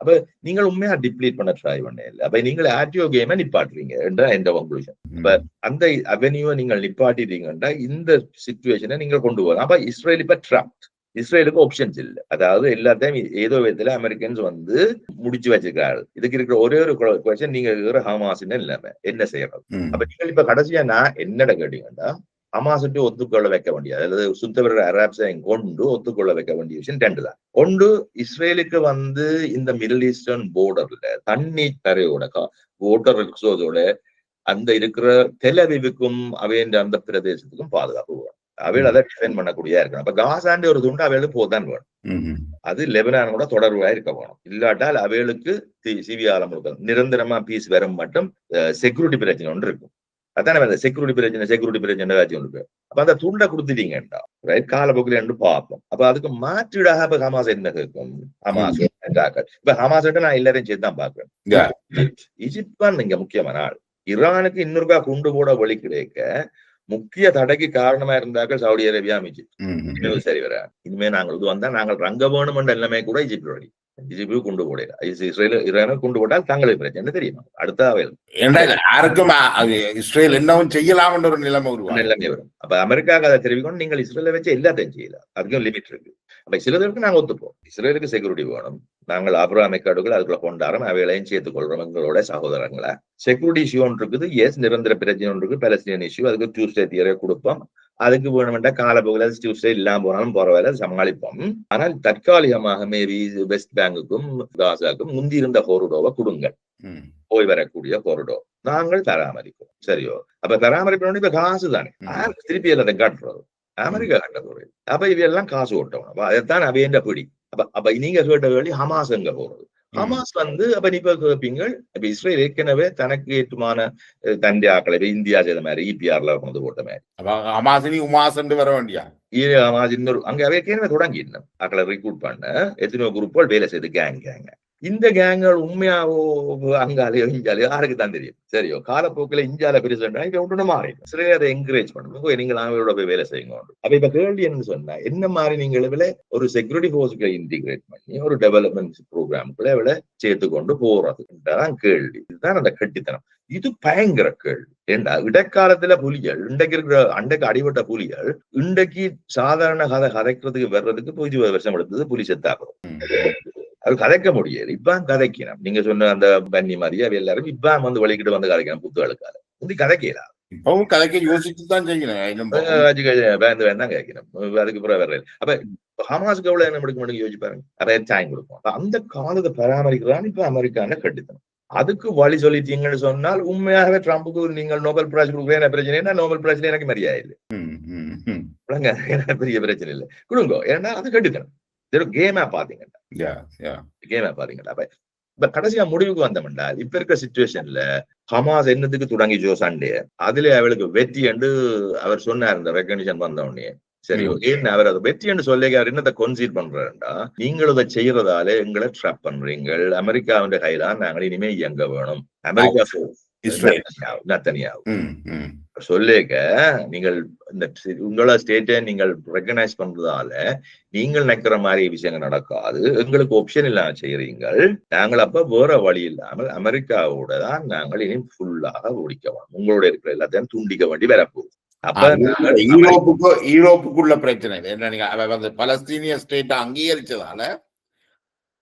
அப்ப நீங்கள் உண்மையா டிப்ளீட் பண்ண ட்ரை பண்ண இல்லை. அப்ப நீங்கள் ஆர்டிஓ கேமை நிப்பாட்டுறீங்க என்ற எந்த கன்க்ளூஷன். அப்ப அந்த அவென்யூவை நீங்கள் நிப்பாட்டிட்டீங்கன்னா இந்த சிச்சுவேஷனை நீங்கள் கொண்டு வரலாம். அப்ப இஸ்ரேல் இப்ப ட்ராப்ட். இஸ்ரேலுக்கு ஆப்ஷன்ஸ் இல்லை. அதாவது எல்லாத்தையும் ஏதோ விதத்துல அமெரிக்கன்ஸ் முடிச்சு வச்சிருக்காரு. இதுக்கு இருக்கிற ஒரே ஒரு கொஸ்டின், நீங்க இருக்கிற ஹமாஸ் இல்லாம என்ன செய்யறது? அப்ப நீங்கள் இப்ப கடைசியா நான் என்னடா கேட்டீங்கன்னா, ஹமாஸிட்டு ஒத்துக்கொள்ள வைக்க வேண்டிய அல்லது சுத்தவர அரப்ஸையும் கொண்டு ஒத்துக்கொள்ள வைக்க வேண்டிய விஷயம் ரெண்டு தான். ஒன்று, இஸ்ரேலுக்கு வந்து இந்த மிடில் ஈஸ்டர்ன் போர்டர்ல தண்ணி தரையோட வாட்டர் ரிசோர்ஸோட அந்த இருக்கிற தெலவிவுக்கும் அவையின் அந்த பிரதேசத்துக்கும் பாதுகாப்பு வேணும். அவையில் அதை டிஃபைன் பண்ணக்கூடியா இருக்கணும். அப்ப காசாண்டி ஒரு துண்டு அவைகளுக்கு போதான் வேணும். அது லெபனானோட தொடர்புயா இருக்க வேணும். இல்லாட்டால் அவைகளுக்கு சிவியால முழுக்க நிரந்தரமா பீஸ் வரும் மட்டும் செக்யூரிட்டி பிரச்சனை ஒன்று இருக்கும். அதான செக்யூரிட்டி பிரச்சனை ஒன்று. அப்ப அந்த துண்டை கொடுத்துட்டீங்கடா ரைட், காலப்போக்கில் என்று பார்ப்போம். அப்ப அதுக்கு மாற்றிடாக இப்ப ஹமாஸ் என்ன கேட்கும்? ஹமாஸ் இப்ப ஹமாஸ் நான் எல்லாரையும் சேர்த்து தான் பாக்குறேன். ஈஜிப்ட் தான் இங்க முக்கியமான ஆள். ஈரானுக்கு இன்னொருக்கா குண்டு போட வழி கிடைக்க முக்கிய தடைக்கு காரணமா இருந்தார்கள் சவுதி அரேபியா, ஈஜிப்ட். சரி வர இனிமே நாங்கள் இது வந்தா நாங்கள் ரங்க வேணும் என்ற எல்லாமே கூட ஈஜிப்ட் வழி. ஈஜிப்டு குண்டு போடல, இஸ்ரேல் குண்டு போட்டால் தங்களுக்கு பிரச்சனை தெரியுமா? அடுத்த யாருக்கும் இஸ்ரேல் என்னவும் செய்யலாம் என்ற ஒரு நிலைமை வரும். அப்ப அமெரிக்காவுக்கு அதை தெரிவிக்கணும், நீங்கள் இஸ்ரேலை வச்சு எல்லாத்தையும் செய்யலாம், அதுக்கும் லிமிட் இருக்கு. அப்ப சிலருக்கு நாங்க ஒத்துப்போம், இஸ்ரேலுக்கு செக்யூரிட்டி வேணும், நாங்கள் ஆபிரகாமிக் கார்டுகள் அதுக்குள்ள கொண்டாடுறோம், அவைகளையும் சேர்த்துக் கொள்றோம் எங்களோட சகோதரங்களை. செக்யூரிட்டி இஷ்யூ ஒன்று இருக்குது, எஸ் நிரந்தர பிரச்சனை ஒன்று இருக்கு, பாலஸ்தீனியன் இஷ்யூ, அதுக்கு டியூஸ்டே தியரியை கொடுப்போம். அதுக்கு வேணுமெண்டா காலப்போக்கில் டியூஸ்டே இல்லாம போனாலும் பரவாயில்ல, சமாளிப்போம். ஆனால் தற்காலிகமாக மேபி வெஸ்ட் பேங்குக்கும் காசாக்கும் முந்தி இருந்த கோரிடோவை கொடுங்க, போய் வரக்கூடிய கோரிடோ நாங்கள் பராமரிப்போம். சரியோ? அப்ப பராமரிப்பு இப்ப காசு தானே, திருப்பி எல்லாத்தையும் காட்டுறோம், அமெரிக்கா கட்டது. அப்ப இவையெல்லாம் காசு ஓட்டணும். அப்ப அதைத்தான் அவையன்ற பிடி. அப்ப நீங்க கேட்ட வேண்டி ஹமாஸ் எங்க போறது? ஹமாஸ் வந்து அப்ப இப்ப கேட்பீங்க, இப்ப இஸ்ரேல் ஏற்கனவே தனக்கு ஏற்றுமான தண்டி ஆக்களை இந்தியா செய்த மாதிரி இபிஆர்ல கொண்டு போட்ட மாதிரி வர வேண்டியா ஹமாஸ் இன்னொரு அங்க ஏற்கனவே தொடங்கி ஆக்களை ரிக்ரூட் பண்ண எத்தனையோ குரூப்கள் வேலை செய்து கேங். இந்த கேங்கள் உண்மையாவோ அங்காலேயோ இஞ்சாலேயோ யாருக்கு தான் தெரியும். சரியோ? காலப்போக்கில் இஞ்சால பெருசுன்னா இப்ப ஒன்று மாறிடும். சிலர் அதை என்கரேஜ் பண்ணுங்க, நீங்கள் அவங்களோட போய் வேலை செய்யுங்க. அப்ப இப்ப கேள்வி என்ன சொன்னா, என்ன மாதிரி நீங்கள் ஒரு செக்யூரிட்டி போர்ஸுக்கு இன்டிகிரேட் பண்ணி ஒரு டெவலப்மெண்ட் ப்ரோக்ராமுக்குள்ள இவளை சேர்த்து கொண்டு போறதுதான் கேள்வி. இதுதான் அந்த கட்டித்தனம். இது பயங்கர கேள்வி. ஏண்டா இடைக்காலத்துல புலிகள் இன்றைக்கு இருக்கிற அண்டைக்கு அடிபட்ட புலிகள் இன்றைக்கு சாதாரண கதைக்கிறதுக்கு வர்றதுக்கு 20 வருஷம் எடுத்தது. புலி செத்தாகும், அது கதைக்க முடியாது. இப்ப கதைக்கணும். நீங்க சொன்ன அந்த பன்னி மாதிரியா எல்லாரும் இப்ப வந்து வலிக்கிட்டு வந்து கதைக்கணும். புத்துகளுக்காக வந்து கதைக்கலாம். இப்பவும் கதைக்க யோசிச்சுதான் செய்யணும், வேண்டாம் கேட்கணும். அதுக்கு பிறகு வர்றது. அப்ப ஹமாஸுக்கு எவ்வளவு என்ன எடுக்க முடியும் யோசிச்சு பாருங்க. அதை சாயம் கொடுப்போம். அந்த காலத்தை பராமரிக்கிறான்னு இப்ப அமெரிக்கான கட்டித்தனம். அதுக்கு வழி சொல்லிட்டீங்கன்னு சொன்னால் உண்மையாகவே ட்ரம்புக்கு நீங்கள் நோபல் பிரைஸ் கொடுக்குற பிரச்சனை, நோபல் பிரைஸ்ல எனக்கு மரியாதை இல்லை, பெரிய பிரச்சனை இல்லை, கொடுங்க. ஏன்னா அது கட்டித்தனம். கேமா பாத்தீங்கன்னா இப்ப கடைசியா முடிவுக்கு வந்தோம்டா, இப்ப இருக்க சிச்சுவேஷன்ல ஹமாஸ் என்னத்துக்கு தொடங்கிச்சோ சண்டே, அதுல அவளுக்கு வெற்றி என்று அவர் சொன்னார். இந்த ரெகக்னிஷன் வந்த உடனே சரியோ, ஏன்னு அவர் அதை வெற்றி என்று சொல்லி அவர் என்னத்தை கன்சீட் பண்றாருண்டா, நீங்கள் இதை செய்யறதால எங்களை ட்ராப் பண்றீங்க, அமெரிக்காவின் கைதான் நாங்கள் இனிமே இயங்க வேணும், அமெரிக்கா நத்தனியாகும் சொல்லேக்க நீங்கள் இந்த உங்களோட ஸ்டேட்டை நீங்கள் ரெகனைஸ் பண்றதால நீங்கள் நினைக்கிற மாதிரி விஷயங்கள் நடக்காது, எங்களுக்கு ஆப்ஷன் இல்லாம செய்யறீங்கள், நாங்கள் அப்ப வேற வழி இல்லாமல் அமெரிக்காவோட தான் நாங்கள் இனி ஃபுல்லாக ஓடிக்க வேணும், உங்களோட இருக்கிற எல்லாத்தையும் துண்டிக்க வேண்டி வரப்போகுது. அப்ப ஈரோப்புக்குள்ள பிரச்சனை என்ன, நீங்க பலஸ்தீனிய ஸ்டேட்டை அங்கீகரிச்சதால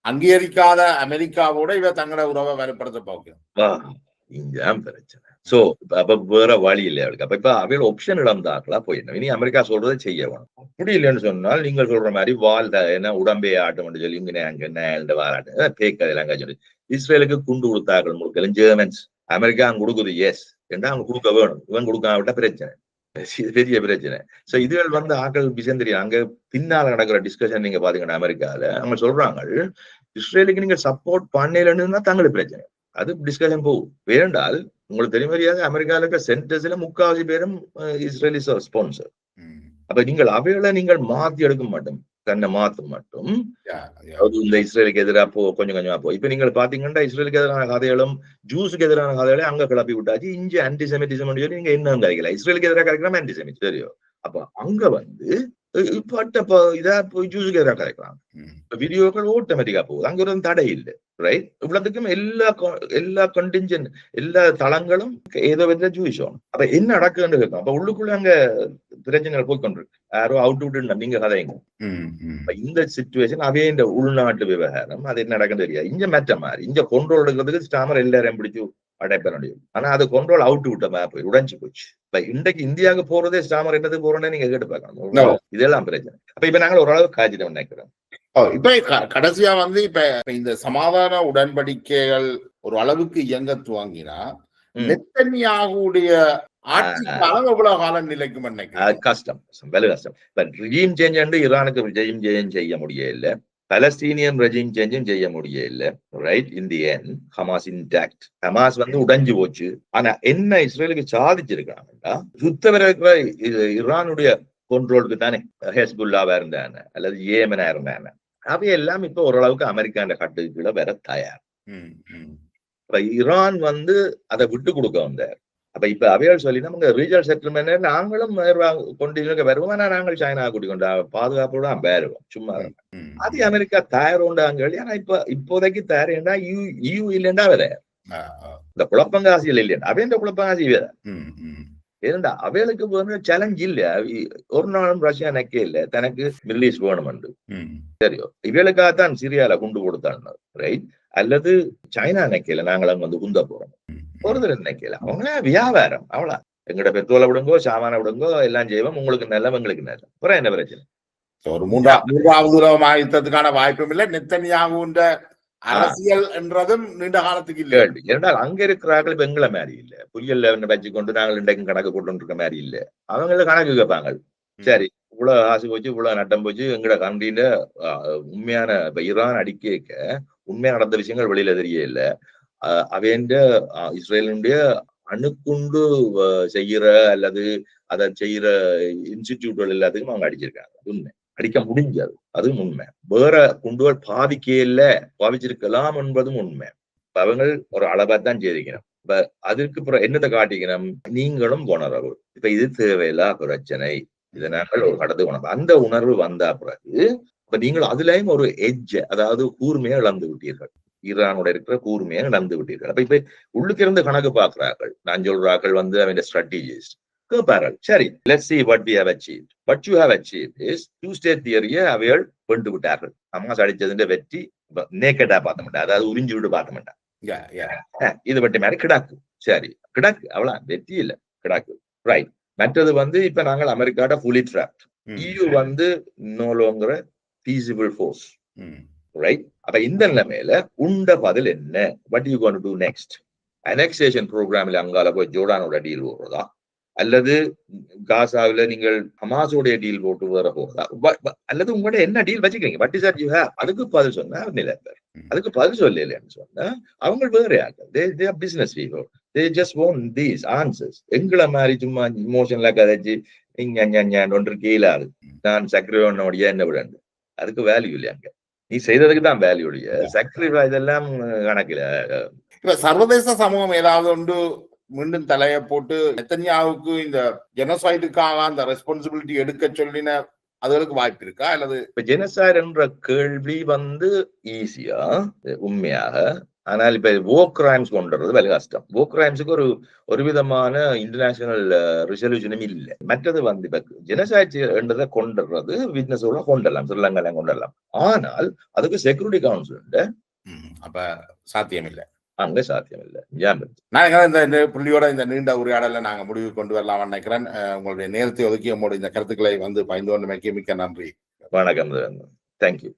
அங்கீகரிக்காத அமெரிக்காவோட இவ தங்களோட உறவை வலுப்படுத்த பார்க்கணும். இங்கதான் பிரச்சனை. சோ அப்ப வேற வழி இல்லை அவளுக்கு. அப்ப இப்ப அவையோட ஆப்ஷன் இழந்தாக்களா போயிடணும். இனி அமெரிக்கா சொல்றதை செய்ய வேணும். அப்படி இல்லைன்னு சொன்னால் நீங்கள் சொல்ற மாதிரி என்ன உடம்பே ஆட்டம் சொல்லி இங்கே அங்க வாராட்டு பேக்கதெல்லாம் சொல்லி இஸ்ரேலுக்கு குண்டு கொடுத்தார்கள் முழுக்கலும் ஜெர்மன்ஸ். அமெரிக்கா அங்க கொடுக்குது எஸ் என்றா அவங்க கொடுக்க வேணும், இவன் கொடுக்காவிட்டா பிரச்சனை, பெரிய பிரச்சனை. சோ இதுகள் வந்து ஆக்கள் விஷயம் தெரியும். அங்க பின்னால நடக்கிற டிஸ்கஷன் நீங்க பாத்தீங்கன்னா அமெரிக்கால அவங்க சொல்றாங்க, இஸ்ரேலுக்கு நீங்க சப்போர்ட் பண்ணலன்னா தங்களுக்கு பிரச்சனை, அது டிஸ்கஷன் போகும். வேண்டால் உங்களுக்கு தெரியாது அமெரிக்கால இருக்க சென்டர்ஸ்ல 3/4 பேரும் இஸ்ரேலி ஸ்பான்சர். அப்ப நீங்கள் அவைகளை நீங்கள் மாத்தி எடுக்க மாட்டோம், தன்னை மாத்த மட்டும் இந்த இஸ்ரேலுக்கு எதிராக கொஞ்சம் கொஞ்சமா இப்ப நீங்கள் பாத்தீங்கன்னா இஸ்ரேலுக்கு எதிரான கதைகளும் ஜூஸுக்கு எதிரான கதைகளையும் அங்க கிளப்பி விட்டாச்சு. இங்க ஆன்டிசெமிட்டிசம் நீங்க என்ன கதைக்கலாம், இஸ்ரேலுக்கு எதிராக கதைக்கலாம் ஆன்டிசெமிட் தெரியும். அப்ப அங்க வந்து இதா போய் ஜூஸுக்கு எதிராக கதைக்கலாம், வீடியோக்கள் ஆட்டோமேட்டிக்கா போகுது, அங்க ஒரு தடை இல்லை. ரைட்? இவ்வளவுக்கும் எல்லா கண்டிஞ்சன் எல்லா தளங்களும் ஏதோ விதத்துல ஜூஸ் ஆகணும். அப்ப என்ன நடக்குன்னு கேட்கும். அப்ப உள்ளுக்குள்ள அங்க பிரச்சனைகள் போய்கொண்டிருக்கு, யாரோ அவுட் விட்டு நீங்க கதைங்க. இந்த சிச்சுவேஷன் அவே இந்த உள்நாட்டு விவகாரம் அது என்ன நடக்குன்னு தெரியாது. இங்க மெட்ட மாதிரி இங்க கொண்டோல் எடுக்கிறதுக்கு ஸ்டாமர் எல்லாரையும் பிடிச்சு அடைப்ப முடியும். ஆனா அது கண்ட்ரோல் அவுட் விட்ட மேப் உடைஞ்சு போச்சு. இப்ப இன்றைக்கு இந்தியாவுக்கு போறதே ஸ்டாமர் என்னது போறோம்னு நீங்க கேட்டு பார்க்கணும். இதெல்லாம் பிரச்சனை. இப்ப நாங்கள் ஓரளவு காய்ச்சிட்டு நினைக்கிறோம். இப்ப கடைசியா இப்ப இந்த சமாதான உடன்படிக்கைகள் ஒரு அளவுக்கு இயங்க துவங்கினா நெத்தன்யாகுடைய ஆட்சிக்காலம் எவ்வளவு காலம் நிலைக்கும் நினைக்கிறேன். கஷ்டம், வெகு கஷ்டம். ரெஜிம் சேஞ்ச் ஈரானுக்கு ரெஜிம் சேஞ்ச் செய்ய முடியல, பலஸ்தீனியன் ரெஜிம் சேஞ்சும் செய்ய முடியல. Right, in the end Hamas intact. Hamas உடைஞ்சு போச்சு. ஆனா என்ன இஸ்ரேலுக்கு சாதிச்சிருக்காங்கன்னா, சுத்தவர இருக்கிற ஈரானுடைய கண்ட்ரோலுக்கு தானே ஹெஸ்புல்லாவா இருந்தானே அல்லது ஏமனா இருந்தானே, அவையெல்லாம் இப்ப ஓரளவுக்கு அமெரிக்காண்ட கட்டுக்குள்ள வேற தயார். இப்ப ஈரான் அதை விட்டு கொடுக்க வந்தார். அப்ப இப்ப அவையால் சொல்லி நமக்கு ரீஜனல் செட்டில்மெண்ட் நாங்களும் கொண்டு வருவோம். ஆனா நாங்கள் சைனா கூட்டிக் கொண்டு பாதுகாப்போட வருவோம். சும்மா அது அமெரிக்கா தயாரோண்டாங்க. ஆனா இப்போதைக்கு தயாரா யூ இல்லைண்டா வேற இந்த குழப்பங்காசிகள் இல்லையா அவை இந்த குழப்பங்காசி வேற ஏன்னா அவைகளுக்கு சேலஞ்ச் இல்ல. ஒரு நாளும் ரஷ்யா நெக்கே இல்ல தனக்கு மிடில் ஈஸ்ட் வேணும்ண்டு. சரியோ, இவளுக்காகத்தான் சிரியால குண்டு கொடுத்தாங்க. ரைட், அல்லது சைனா நெக்கையில நாங்களும் குந்த போறோம். ஒருத்தர் நினைக்கல, அவங்க வியாபாரம் அவ்வளவு. எங்கட பெட்ரோலை விடுங்கோ, சாமான விடுங்கோ, எல்லாம் செய்வோம். உங்களுக்கு நல்ல, எங்களுக்கு நல்ல. அப்புறம் என்ன பிரச்சனை? ஒரு மூன்றாவது உலக யுத்தத்துக்கான வாய்ப்பும் இல்லை. நெத்தன்யாகுன்ற அரசியல் என்றதும் நீண்ட காலத்துக்கு இல்லை. இரண்டால் அங்க இருக்கிறார்கள் இப்ப எங்களை மாதிரி இல்ல. புயல்ல வச்சு கொண்டு நாங்கள் இன்றைக்கும் கணக்கு போட்டு இருக்க மாதிரி இல்ல. அவங்கள கணக்கு கேட்பாங்க. சரி, இவ்வளவு ஆசை போச்சு, இவ்வளவு நட்டம் போச்சு, எங்கட கண்ட்ரியில உண்மையான இப்ப ஈரான் அடிக்க உண்மையா நடந்த விஷயங்கள் வெளியில தெரிய இல்ல. அவையண்ட இஸ்ரேலுடைய அணுக்குண்டு செய்யற அல்லது அதை செய்யற இன்ஸ்டிடியூட்கள் எல்லாத்துக்கும் அவங்க அடிச்சிருக்காங்க. உண்மை, அடிக்க முடிஞ்சது, அதுவும் உண்மை. வேற குண்டுகள் பாவிச்சிருக்கலாம் என்பதும் உண்மை. அவங்க ஒரு அளவாத்தான் செய்திக்கணும். இப்ப அதற்கு என்னத்தை காட்டிக்கணும்? நீங்களும் உணர்வு. இப்ப இது தேவையில்லா பிரச்சனை, இதை நாங்கள் ஒரு கடந்து உணர்வு. அந்த உணர்வு வந்தா பிறகு இப்ப நீங்கள் அதுலயும் ஒரு எட்ஜ், அதாவது கூர்மையை இழந்து விட்டீர்கள். ஈரானோட இருக்கிற கூர்மையை இழந்து விட்டீர்கள். அப்ப இப்ப உள்ளுக்கு இருந்து கணக்கு பார்க்கிறார்கள். நான் சொல்றார்கள் அவன் ஸ்ட்ராட்டஜிஸ்ட் கேட்பார்கள். சரி, let's see what we have achieved. What you have achieved is two-state theory-யை அவைகள் கொண்டு விட்டார்கள். ஹமாஸ் அடிச்சதுன்ற வெற்றி நேக்கடா பார்த்த மாட்டா, அதாவது உறிஞ்சு விட்டு பார்த்த மாட்டா. இது பற்றி மாதிரி கிடாக்கு. சரி, கிடாக்கு அவ்வளவு வெற்றி இல்ல, கிடாக்கு. ரைட். மற்றது இப்ப நாங்கள் அமெரிக்காட fully trapped. EU no longer feasible force. Right. அப்ப இந்த நிலைமையில உண்ட பதில் என்ன? what you going to do next? annexation ப்ரோக்ராம்ல அங்கால போய் ஜோர்டானோட டீல் போடுறதா, அல்லது காசாவில நீங்கள் ஹமாஸோடைய டீல் போட்டு வர போறதா, அல்லது உங்களோட என்ன டீல் வச்சுக்கிறீங்க? what is that you have? அதுக்கு பதில் சொன்னா நிலைப்பர். அதுக்கு பதில் சொல்லலன்னு சொன்னா அவங்க வேற ஆக்கள். they are business people. they just want these answers. எங்களை மாதிரி சும்மா இமோஷன்ல கதைச்சு இங்க ஒன்று கீழாது நான் சக்கரவர்த்தியோடைய என்ன விடண்டு, அதுக்கு வேல்யூ இல்லையாங்க. நீ செய்ததுக்கு தான் வேல்யூ இல்லையா, சக்கரை இதெல்லாம் கணக்கில. இப்ப சர்வதேச சமூகம் ஏதாவது ஒன்று மீண்டும் தலையை போட்டு நெத்தன்யாவுக்கு இந்த ஜெனோசைடுக்காக அந்த ரெஸ்பான்சிபிலிட்டி எடுக்க சொல்லின அதுகளுக்கு வாய்ப்பு இருக்கா? அல்லது இப்ப ஜெனோசைடு என்ற கேள்வி ஈஸியா உண்மையாக, ஆனால் இப்ப வோ கிரைம்ஸ் கொண்டுறது வேலை கஷ்டம். வோ கிரைம்ஸுக்கு ஒரு விதமான இன்டர்நேஷனல் ரெசல்யூஷனும் இல்லை. மற்றது இப்ப ஜெனோசைடு என்றதை கொண்டுறது விட்னஸோட கொண்டலாம், ஸ்ரீலங்கா கொண்டலாம். ஆனால் அதுக்கு செக்யூரிட்டி கவுன்சில் அப்ப சாத்தியம் இல்லை, அங்க சாத்தியம் இல்லை. நான் இந்த புள்ளியோட இந்த நீண்ட உரையாடலை நாங்க முடிவு கொண்டு வரலாம் நினைக்கிறேன். உங்களுடைய நேரத்தை ஒதுக்கி நம்மளுடைய இந்த கருத்துக்களை பகிர்ந்து கொண்டமைக்கு மிக்க நன்றி. வணக்கம். தேங்க்யூ.